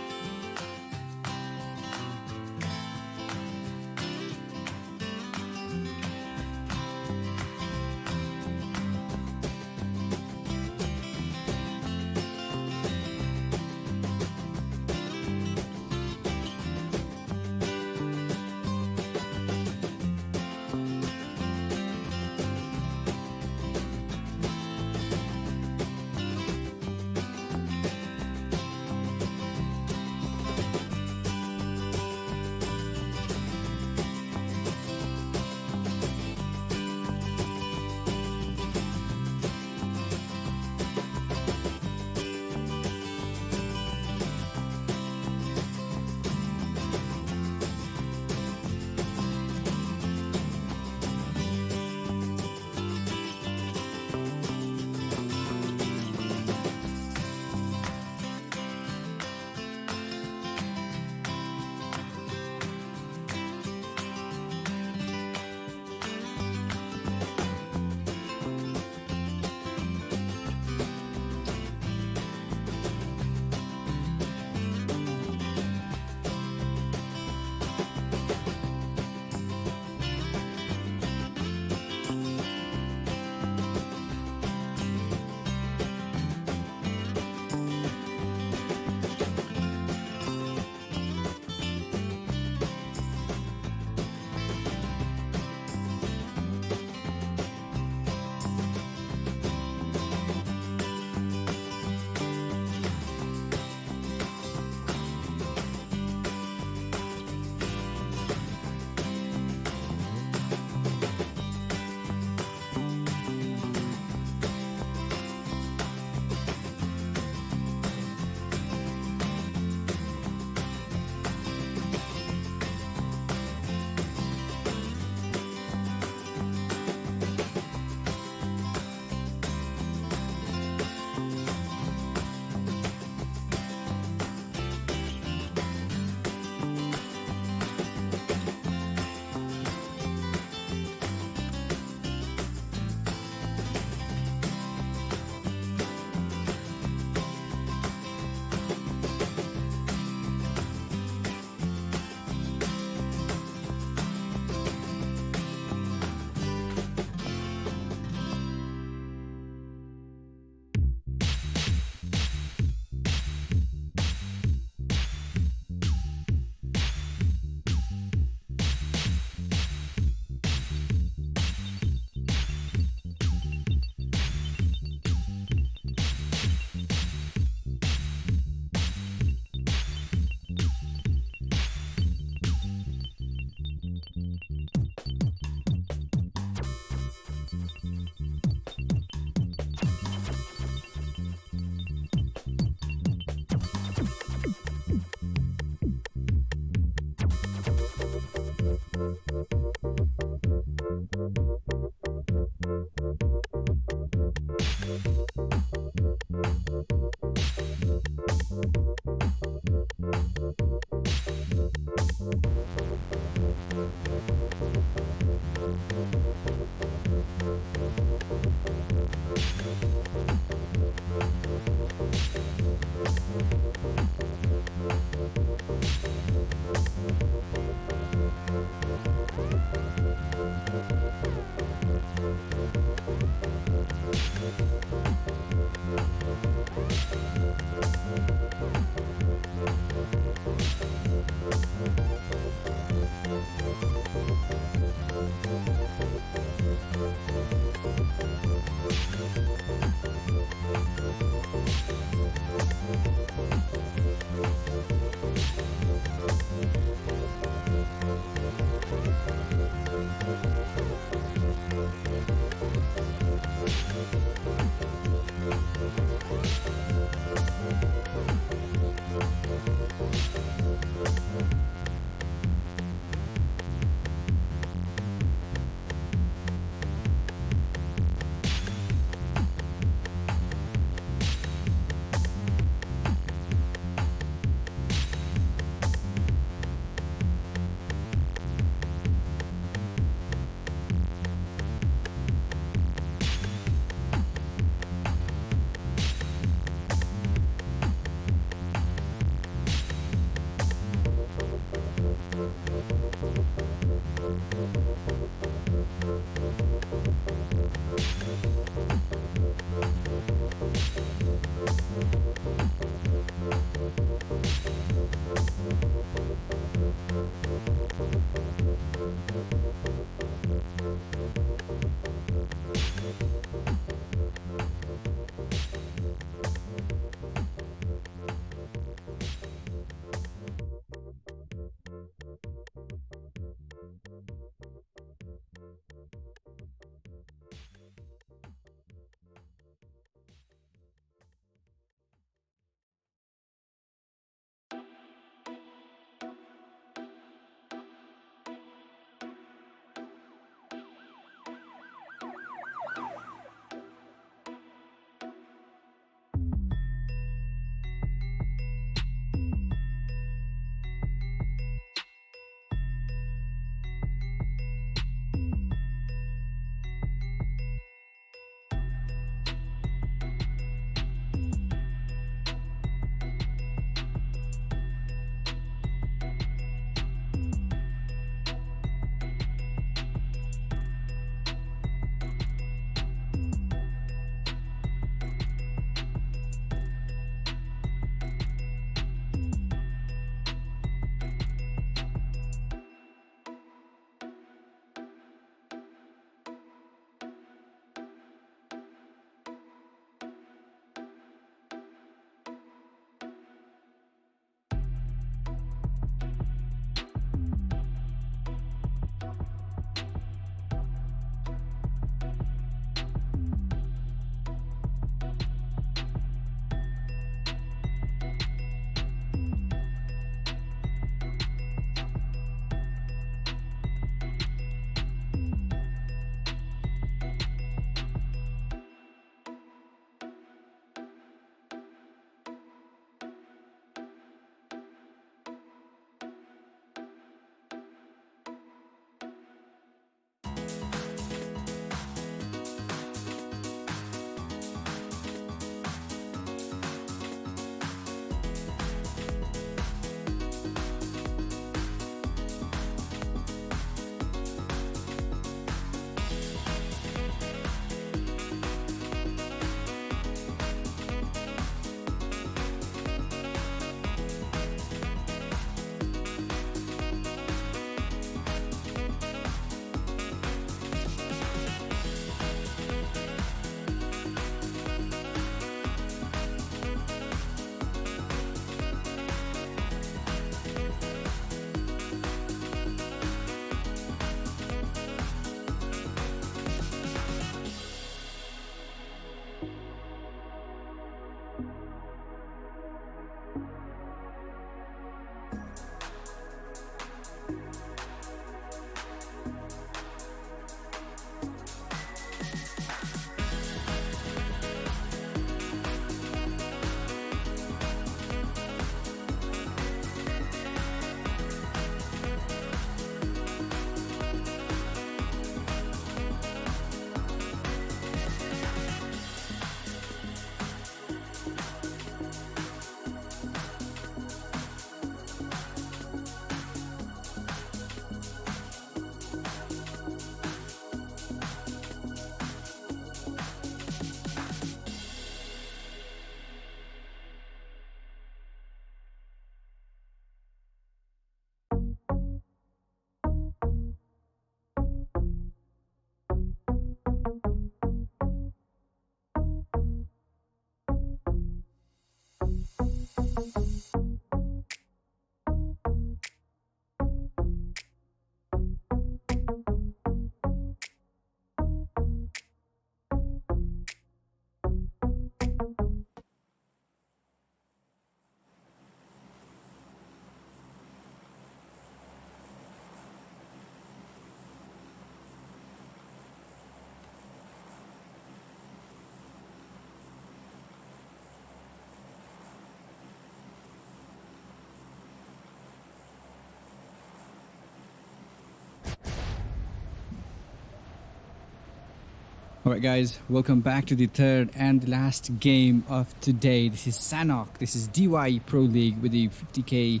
A: Alright guys, welcome back to the third and last game of today. This is Sanhok, this is DY Pro League with the 50k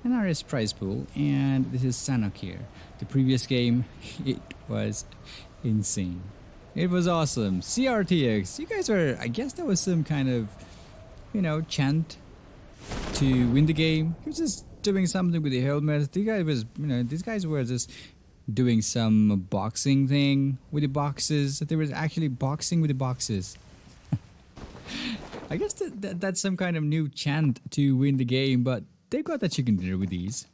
A: NRS prize pool, and this is Sanhok here. The previous game, it was insane. It was awesome. CRTX, you guys were, I guess that was some kind of, chant to win the game. He was just doing something with the helmet. These guys were just doing some boxing thing with the boxes. They were actually boxing with the boxes. I guess that's some kind of new chant to win the game, but they got the chicken dinner with these.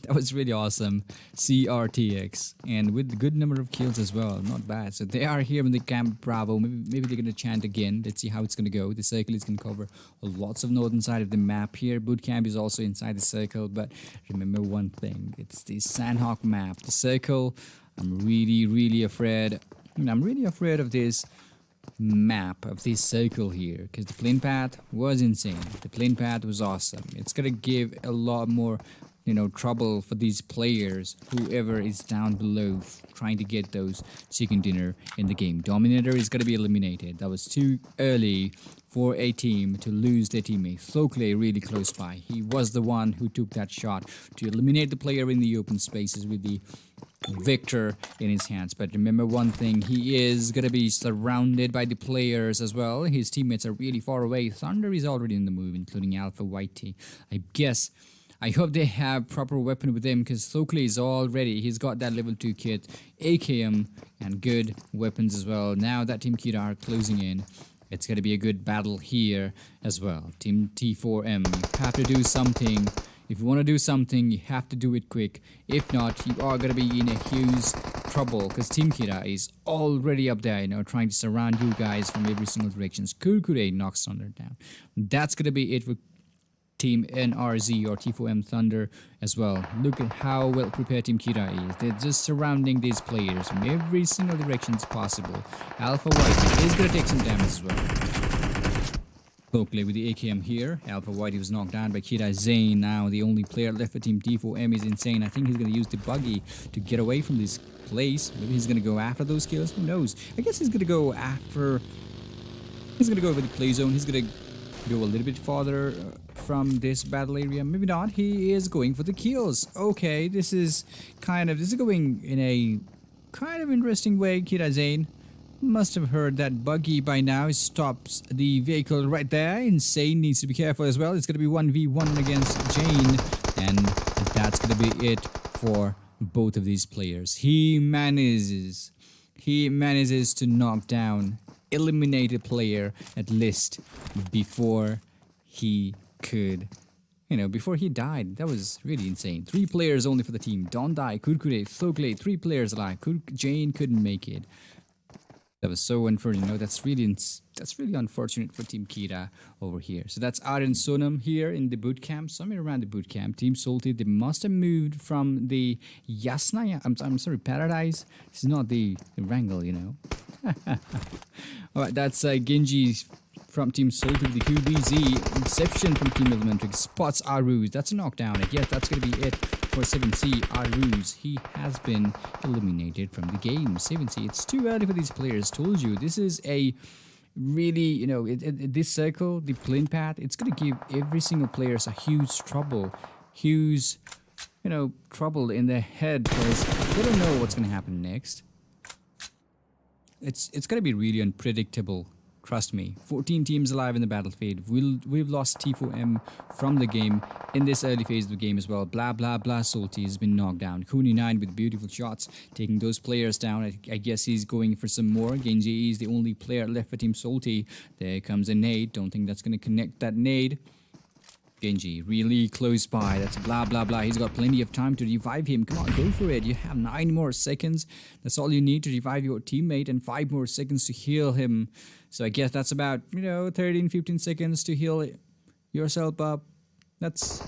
A: That was really awesome. CRTX, and with a good number of kills as well. Not bad. So they are here in the Camp Bravo. Maybe they're gonna chant again. Let's see how it's gonna go. The circle is gonna cover lots of northern side of the map here. Boot camp is also inside the circle, but remember one thing: it's the Sanhok map. The circle. I'm really afraid. I'm really afraid of this map, of this circle here, because the plane path was insane. The plane path was awesome. It's gonna give a lot more trouble for these players, whoever is down below trying to get those chicken dinner in the game. Dominator is gonna be eliminated. That was too early for a team to lose their teammate. Thokle really close by. He was the one who took that shot to eliminate the player in the open spaces with the victor in his hands. But remember one thing, he is gonna be surrounded by the players as well. His teammates are really far away. Thunder is already in the move, including Alpha Whitey. I hope they have proper weapon with him, because Thokle is all ready. He's got that level 2 kit, AKM, and good weapons as well. Now that Team Kira are closing in, it's gonna be a good battle here as well. Team T4M, you have to do something. If you want to do something, you have to do it quick. If not, you are going to be in a huge trouble, because Team Kira is already up there, trying to surround you guys from every single direction. Kurkure knocks Thunder down. That's going to be it for Team NRZ or T4M Thunder as well. Look at how well prepared Team Kira is. They're just surrounding these players from every single direction possible. Alpha White is going to take some damage as well. Thokle with the AKM here. Alpha Whitey was knocked down by Kira Zane. Now the only player left for Team T4M is insane. I think he's going to use the buggy to get away from this place. Maybe he's going to go after those kills. Who knows? I guess he's going to go after... He's going to go over the play zone. He's going to go a little bit farther from this battle area. Maybe not. He is going for the kills. Okay, this is going in a kind of interesting way. Kira Zane must have heard that buggy by now. It stops the vehicle right there. Insane needs to be careful as well. It's going to be 1v1 against Jane, and that's going to be it for both of these players. He manages to knock down, eliminate a player at least before he could, before he died. That was really insane. 3 players only for the team. Don't die. Kurkure, Thokle, 3 players alive. Jane couldn't make it. That was so unfortunate. That's really unfortunate for Team Kira over here. So that's Aaron Sonam here in the boot camp, somewhere around the boot camp. Team Salty, they must have moved from the Yasna. I'm sorry, Paradise. This is not the Wrangle, All right, that's Genji from Team Salty, the QBZ. Inception from Team Elementary spots Aruz. That's a knockdown. I guess that's gonna be it for 7C. Aruz, he has been eliminated from the game. 7C, it's too early for these players. Told you, this is a really, this circle, the plane path, it's gonna give every single player a huge trouble. Huge, trouble in their head, because they don't know what's gonna happen next. It's gonna be really unpredictable. Trust me. 14 teams alive in the battlefield. We've lost T4M from the game in this early phase of the game as well. Blah blah blah. Salty has been knocked down. Kuni 9 with beautiful shots, taking those players down. I guess he's going for some more. Genji is the only player left for Team Salty. There comes a nade. Don't think that's going to connect that nade. Genji, really close by. That's blah blah blah. He's got plenty of time to revive him. Come on, go for it. You have 9 more seconds. That's all you need to revive your teammate, and 5 more seconds to heal him. So I guess that's about 13-15 seconds to heal yourself up. That's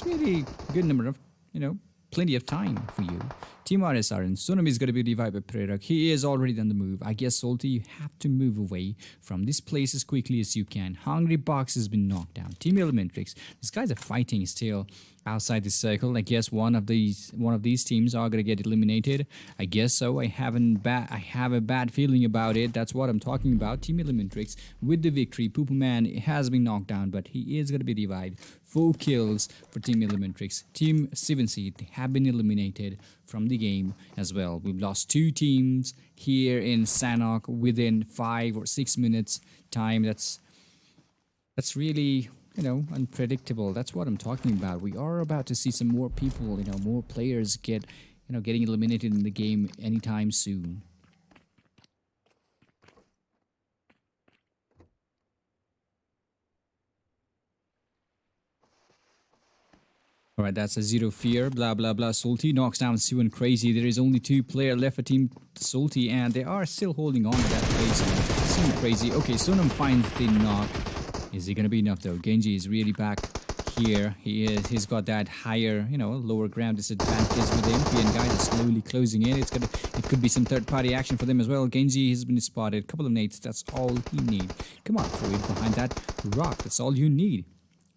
A: really a good number of plenty of time for you. Team RSR and Sunam is going to be revived by Prerak. He is already on the move. I guess, Salty, you have to move away from this place as quickly as you can. Hungry Box has been knocked down. Team Elementrix, these guys are fighting still outside the circle. I guess one of these teams are going to get eliminated. I guess so. I have a bad feeling about it. That's what I'm talking about. Team Elementrix with the victory. Pmnl has been knocked down, but he is going to be revived. 4 kills for Team Elementrix. Team 7C, they have been eliminated from the game as well. We've lost 2 teams here in Sanhok within 5 or 6 minutes time. That's really, unpredictable. That's what I'm talking about. We are about to see some more people, more players getting eliminated in the game anytime soon. Alright, that's a zero fear, blah blah blah. Salty knocks down Siwan Crazy. There is only 2 players left for Team Salty, and they are still holding on to that place. Siwan Crazy. Okay, Sonam finds the knock. Is he gonna be enough though? Genji is really back here. He's got that higher, lower ground disadvantage with him. PN guys are slowly closing in. It could be some third-party action for them as well. Genji has been spotted. A couple of nades, that's all he needs. Come on, throw it behind that rock. That's all you need.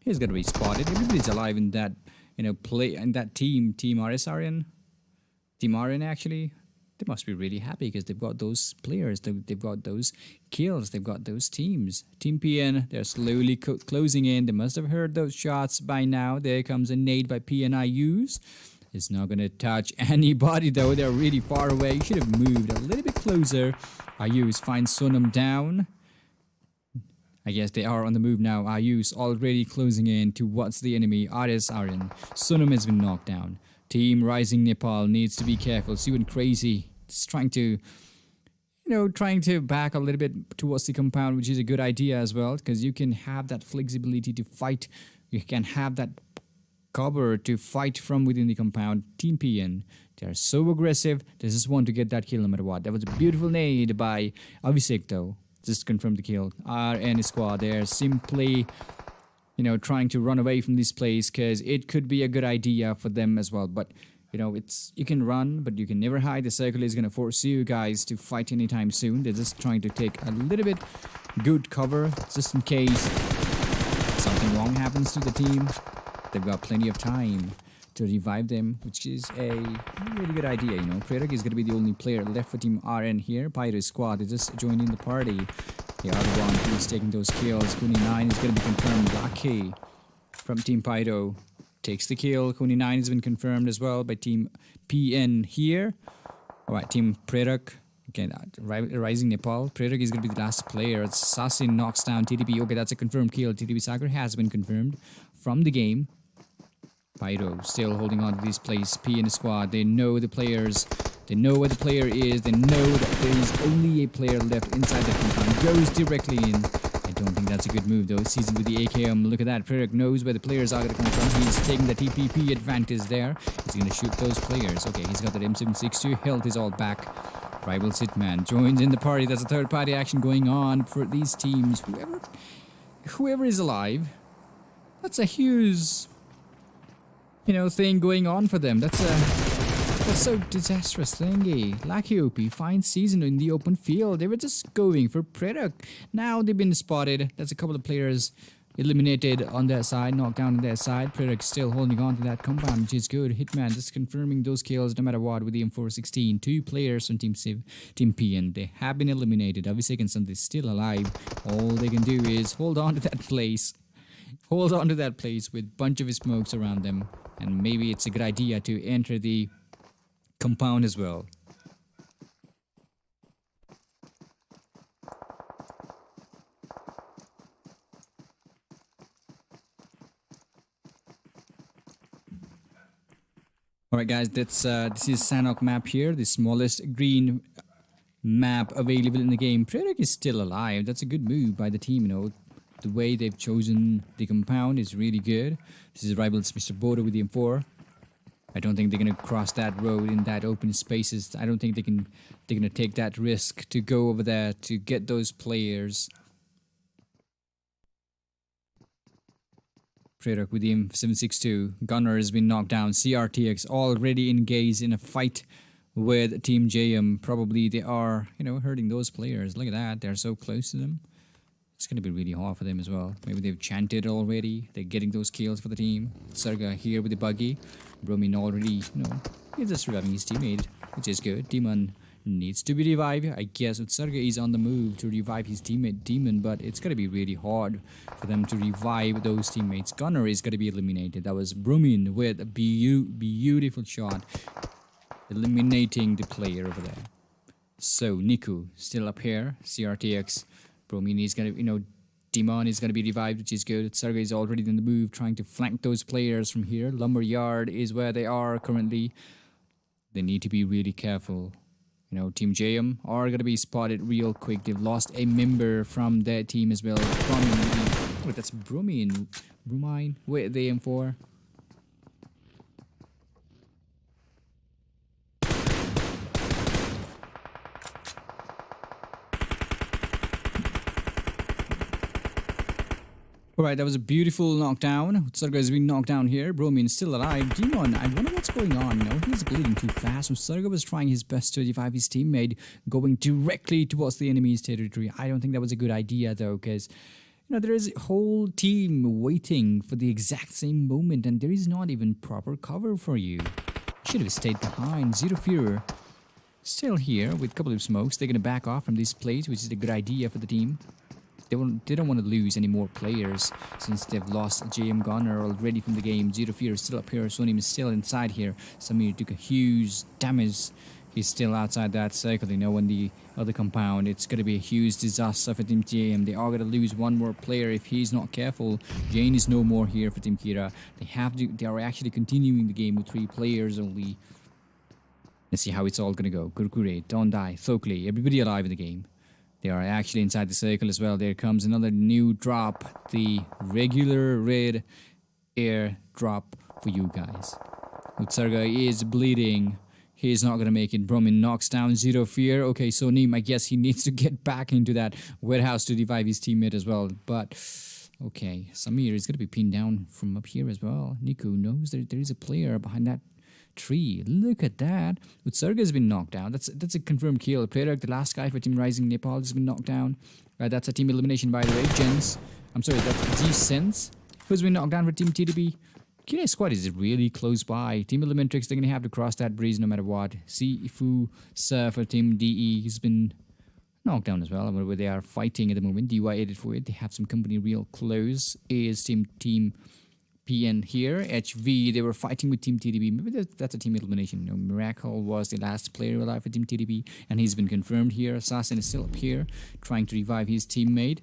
A: He's gonna be spotted. Everybody's alive in that. Play and that team RSRN, Team RN actually, they must be really happy because they've got those players, they've got those kills, they've got those teams. Team PN, they're slowly closing in. They must have heard those shots by now. There comes a nade by PNIUs. It's not going to touch anybody though. They're really far away. You should have moved a little bit closer. IUs finds Sonam down. I guess they are on the move now. Ayus already closing in towards the enemy. RSRN. Sunam has been knocked down. Team Rising Nepal needs to be careful. Siwan Crazy is trying to, trying to back a little bit towards the compound, which is a good idea as well, because you can have that flexibility to fight. You can have that cover to fight from within the compound. Team PN, they are so aggressive. They just want to get that kill no matter what. That was a beautiful nade by Abhishek though. Just confirmed the kill. RN squad, they're simply, trying to run away from this place because it could be a good idea for them as well. But, you can run, but you can never hide. The circle is going to force you guys to fight anytime soon. They're just trying to take a little bit good cover just in case something wrong happens to the team. They've got plenty of time to revive them, which is a really good idea. Prerak is going to be the only player left for Team RN here. Pyro squad is just joining the party. The other one who is taking those kills. Kuni9 is going to be confirmed. Lucky from Team Pyro takes the kill. Kuni9 has been confirmed as well by Team PN here. Alright, Team Prerak. Okay, Rising Nepal. Prerak is going to be the last player. Sasin knocks down TTP. Okay, that's a confirmed kill. TTP Sagar has been confirmed from the game. Pyro still holding on to this place. PN squad, they know the players. They know where the player is. They know that there is only a player left inside the compound. Goes directly in. I don't think that's a good move though. Seasoned with the AKM. Look at that. Prerak knows where the players are going to come from. He's taking the TPP advantage there. He's going to shoot those players. Okay, he's got that M762. Health is all back. Rival Hitman joins in the party. There's a third party action going on for these teams. Whoever is alive. That's a huge thing going on for them. That's so disastrous thingy. Lucky OP finds Season in the open field. They were just going for Prerak. Now they've been spotted. That's a couple of players eliminated on their side, knocked down on their side. Prerak still holding on to that compound, which is good. Hitman just confirming those kills no matter what with the M416. 2 players from Team Civ, Team PN. They have been eliminated. Abhishek and Sandhi still alive. All they can do is hold on to that place. Hold on to that place with a bunch of smokes around them. And maybe it's a good idea to enter the compound as well. Alright guys, this is Sanhok map here, the smallest green map available in the game. Prerak is still alive. That's a good move by the team, The way they've chosen the compound is really good. This is Rivals Mr. Bodo with the M4. I don't think they're going to cross that road in that open spaces. I don't think they're going to take that risk to go over there to get those players. Prerok with the M762. Gunner has been knocked down. CRTX already engaged in a fight with Team JM. Probably they are, hurting those players. Look at that. They're so close to them. It's going to be really hard for them as well. Maybe they've chanted already. They're getting those kills for the team. Sarga here with the buggy. Bromin already, he's just reviving his teammate, which is good. Demon needs to be revived. I guess Sarga is on the move to revive his teammate Demon, but it's going to be really hard for them to revive those teammates. Gunner is going to be eliminated. That was Bromin with a beautiful shot, eliminating the player over there. So Niku still up here. CRTX. Bromin is going to, Demon is going to be revived, which is good. Sarga is already in the move, trying to flank those players from here. Lumberyard is where they are currently. They need to be really careful. Team JM are going to be spotted real quick. They've lost a member from their team as well. Wait, that's Bromin. Bromine? Wait, the M4. Alright, that was a beautiful knockdown. Sarga has been knocked down here. Bromin is still alive. Demon, I wonder what's going on. He's bleeding too fast. So Sarga was trying his best to revive his teammate, going directly towards the enemy's territory. I don't think that was a good idea though, because there is a whole team waiting for the exact same moment, and there is not even proper cover for you. Should have stayed behind. Zero Fear still here with a couple of smokes. They're going to back off from this place, which is a good idea for the team. They don't want to lose any more players since they've lost JM Gunner already from the game. Zero Fear is still up here. Sonim is still inside here. Samir took a huge damage. He's still outside that circle. On the other compound, it's going to be a huge disaster for Team JM. They are going to lose one more player if he's not careful. Jane is no more here for Team Kira. They are actually continuing the game with 3 players only. Let's see how it's all going to go. Kurkure, Don't Die, Thokli, everybody alive in the game. They are actually inside the circle as well. There comes another new drop. The regular red air drop for you guys. Utsarga is bleeding. He's not going to make it. Bromin knocks down Zero Fear. Okay, so Neem, I guess he needs to get back into that warehouse to revive his teammate as well. But, okay, Samir is going to be pinned down from up here as well. Niku knows that there is a player behind that tree. Look at that. Utsarga has been knocked down. That's a confirmed kill. Prerok, the last guy for Team Rising Nepal, has been knocked down. That's a team elimination, by the way. That's G-Sense, who's been knocked down for Team TDB. Kira squad is really close by. Team Elementrix, they're going to have to cross that breeze no matter what. Sifu Sir for Team DE has been knocked down as well, where they are fighting at the moment. DY848, they have some company real close. Is Team PN here. HV, they were fighting with Team TDB. Maybe that's a team elimination. Miracle was the last player alive for Team TDB, and he's been confirmed here. Assassin is still up here, trying to revive his teammate.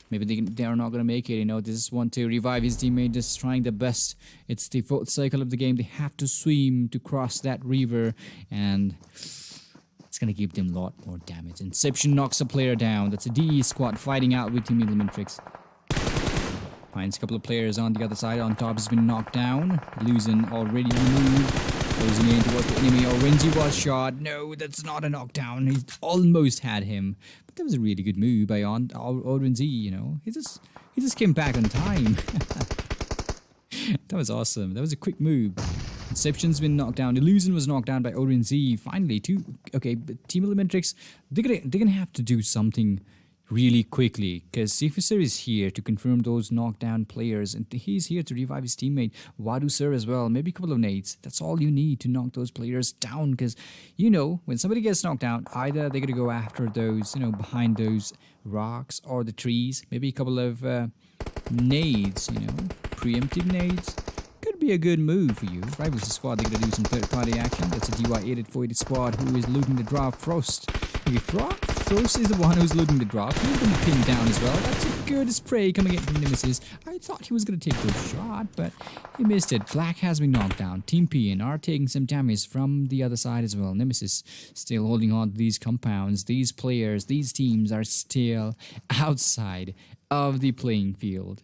A: Maybe they are not going to make it. They just want to revive his teammate, just trying their best. It's the 4th cycle of the game. They have to swim to cross that river, and it's going to give them a lot more damage. Inception knocks a player down. That's a DE squad fighting out with Team Elementrix. Finds a couple of players on the other side. On top has been knocked down. Losing already moved. Closing in towards the enemy. Orenji was shot. No, that's not a knockdown. He almost had him. But that was a really good move by Orenji, He just came back on time. That was awesome. That was a quick move. Inception's been knocked down. Illusion was knocked down by Orenji. Finally, okay, but Team Elementrix, they're gonna have to do something really quickly, because Sifu is here to confirm those knockdown players, and he's here to revive his teammate Wadu Sir as well. Maybe a couple of nades. That's all you need to knock those players down, because when somebody gets knocked down, either they're gonna go after those behind those rocks or the trees. Maybe a couple of nades, preemptive nades. Could be a good move for you. Rivals squad, they're gonna do some third-party action. That's a DY848 squad who is looting the drop. Frost. Okay, Frost is the one who's looting the drop. He's been pinned down as well. That's a good spray coming in from Nemesis. I thought he was gonna take those shot, but he missed it. Black has been knocked down. Team PN are taking some damage from the other side as well. Nemesis still holding on to these compounds. These players, these teams are still outside of the playing field.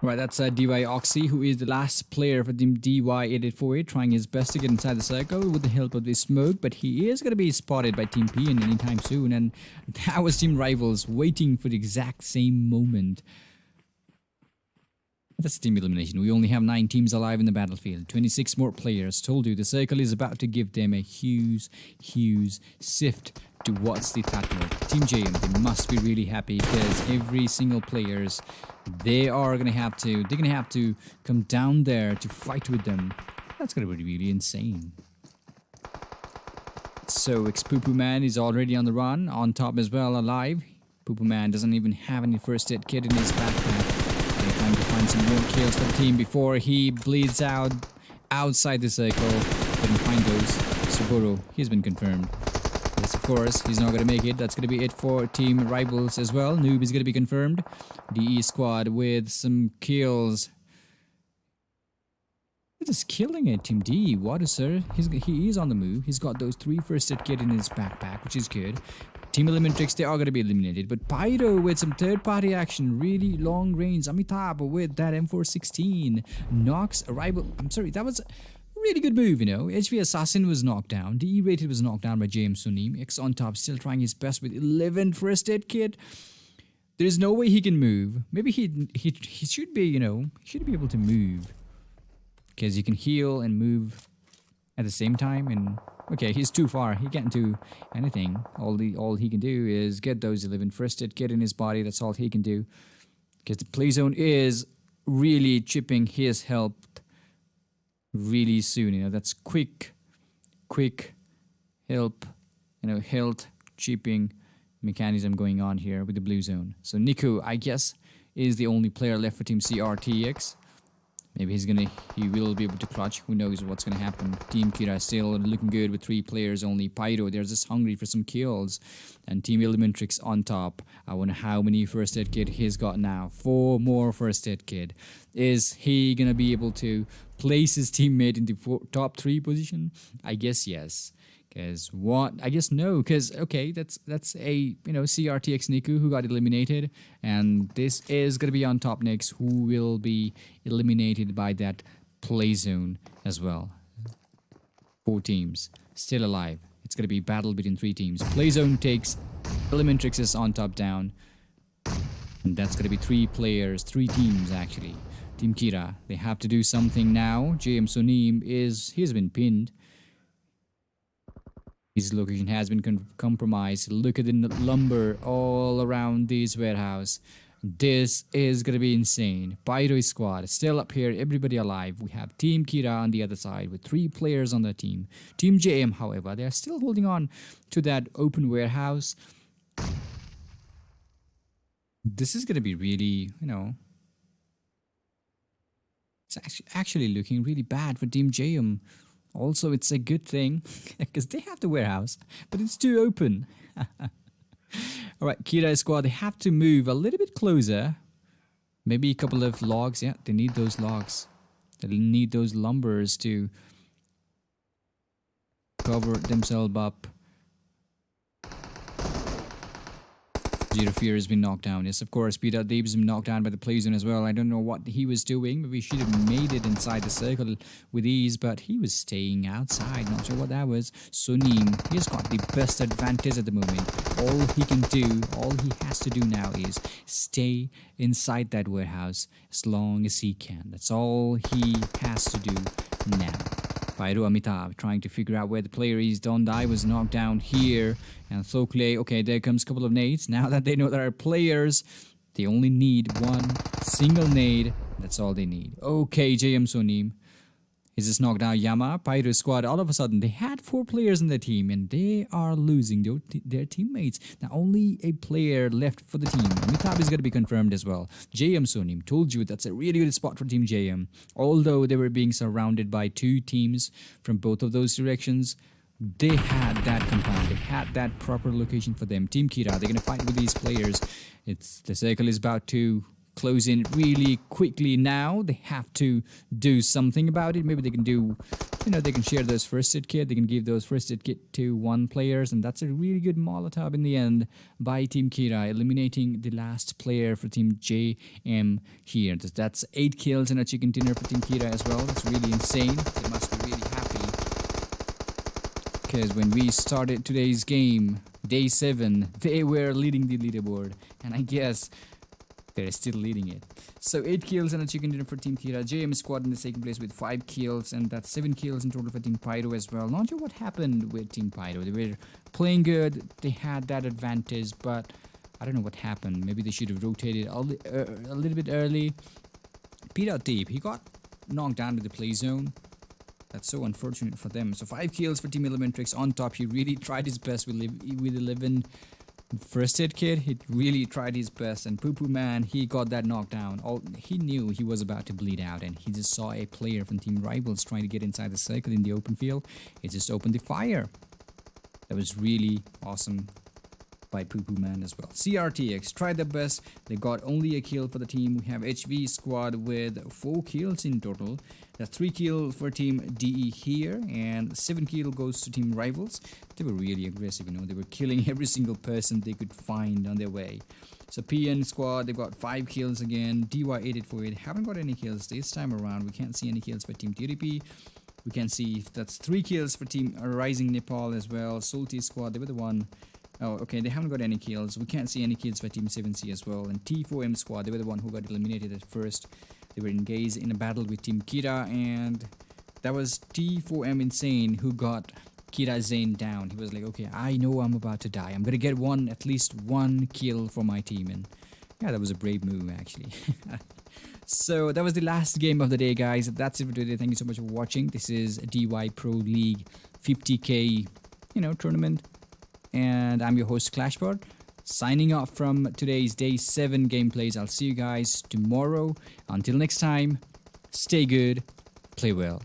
A: Right, that's DY Oxy, who is the last player for Team DY848, trying his best to get inside the circle with the help of the smoke, but he is going to be spotted by Team Pn anytime soon, and that was Team Rivals waiting for the exact same moment. That's team elimination. We only have 9 teams alive in the battlefield. 26 more players. Told you, the circle is about to give them a huge sift towards the Thatcher. Team JM, they must be really happy because every single players, they're gonna have to come down there to fight with them. That's gonna be really insane. So Poo Man is already on the run, on top as well, alive. Poo Man doesn't even have any first aid kit in his backpack. They're trying to find some more kills for the team before he bleeds out outside the circle. Couldn't find those. Subaru, he's been confirmed. Yes, of course, he's not going to make it. That's going to be it for Team Rivals as well. Noob is going to be confirmed. DE squad with some kills. They're just killing it, Team D. What, sir? He is on the move. He's got those 3 first aid kit in his backpack, which is good. Team Eliminatrix, they are going to be eliminated. But Pyro with some third-party action, really long range. Amitabh with that M416 knocks a rival. I'm sorry, that was a really good move, you know. HV Assassin was knocked down. DE Rated was knocked down by James Sunim. X on top, still trying his best with 11 first aid kit. There's no way he can move. Maybe he should be, you know, he should be able to move. Because you can heal and move at the same time, and okay, he's too far. He can't do anything. All he can do is get those 11 first aid kit in his body. That's all he can do. Because the play zone is really chipping his health really soon. You know, that's quick help. You know, health chipping mechanism going on here with the blue zone. So Niku, I guess, is the only player left for Team CRTX. Maybe he will be able to clutch. Who knows what's gonna happen. Team Kira still looking good with 3 players only. Pyro, they're just hungry for some kills. And Team Elementrix on top. I wonder how many first aid kit he's got now. 4 more first aid kit. Is he gonna be able to place his teammate in the top 3 position? I guess yes. Because what? I guess no. Because okay, that's a CRTX Niku who got eliminated, and this is gonna be on top next, who will be eliminated by that play zone as well. 4 teams still alive. It's gonna be battle between 3 teams. Play zone takes Elementrix's on top down, and that's gonna be 3 players, 3 teams actually. Team Kira, they have to do something now. JM Sonim he's been pinned. His location has been compromised. Look at the lumber all around this warehouse. This is gonna be insane. Pyro squad still up here, everybody alive. We have Team Kira on the other side with 3 players on the team. Team JM, however, they are still holding on to that open warehouse. This is gonna be really, it's actually looking really bad for Team JM. Also, it's a good thing because they have the warehouse, but it's too open. Alright, Kira squad, they have to move a little bit closer. Maybe a couple of logs. Yeah, they need those logs. They need those lumbers to cover themselves up. Zero Fear has been knocked down. Yes, of course, Peter Deep has been knocked down by the play zone as well. I don't know what he was doing. Maybe he should have made it inside the circle with ease, but he was staying outside. Not sure what that was. Sunim, he's got the best advantage at the moment. All he has to do now is stay inside that warehouse as long as he can. That's all he has to do now. Pyro Amitabh trying to figure out where the player is. Dondai was knocked down here. And Thokle, okay, there comes a couple of nades. Now that they know there are players, they only need 1 single nade. That's all they need. Okay, JM Sonim. He's just knocked down Yama. Pyro squad, all of a sudden, they had 4 players in the team and they are losing their teammates. Now, only a player left for the team. Amitabh is going to be confirmed as well. JM Sonim, told you that's a really good spot for Team JM. Although they were being surrounded by 2 teams from both of those directions, they had that compound. They had that proper location for them. Team Kira, they're going to fight with these players. The circle is about to close in really quickly now. They have to do something about it. Maybe they can do they can share those first aid kit. They can give those first aid kit to one players, and that's a really good Molotov in the end by Team Kira, eliminating the last player for Team JM here. That's 8 kills and a chicken dinner for Team Kira as well. That's really insane. They must be really happy, because when we started today's game, day 7, they were leading the leaderboard, and I guess they're still leading it. So 8 kills and a chicken dinner for Team Kira. JM squad in the second place with 5 kills, and that's 7 kills in total for Team Pyro as well. Not sure what happened with Team Pyro. They were playing good. They had that advantage, but I don't know what happened. Maybe they should have rotated a little bit early. P.Deep, he got knocked down to the play zone. That's so unfortunate for them. So 5 kills for Team Elementrix on top. He really tried his best with 11 first aid kit. He really tried his best, and Poo Poo Man, he got that knockdown. He knew he was about to bleed out, and he just saw a player from Team Rivals trying to get inside the circle in the open field. He just opened the fire. That was really awesome by Poo Poo Man as well. CRTX tried their best. They got only a kill for the team. We have HV squad with 4 kills in total. That's 3 kills for Team DE here, and 7 kills goes to Team Rivals. They were really aggressive, they were killing every single person they could find on their way. So PN squad, they got 5 kills again. DY8848 haven't got any kills this time around. We can't see any kills for Team TDP. We can see that's 3 kills for Team Rising Nepal as well. Salty squad, they were the one. Oh, okay, they haven't got any kills. We can't see any kills for Team 7C as well. And T4M squad, they were the one who got eliminated at first. They were engaged in a battle with Team Kira, and that was T4M Insane who got Kira Zane down. He was like, okay, I know I'm about to die. I'm gonna get at least one kill for my team. And yeah, that was a brave move, actually. So that was the last game of the day, guys. That's it for today. Thank you so much for watching. This is DY Pro League 50K, tournament. And I'm your host, Clashbot, signing off from today's day 7 gameplays. I'll see you guys tomorrow. Until next time, stay good, play well.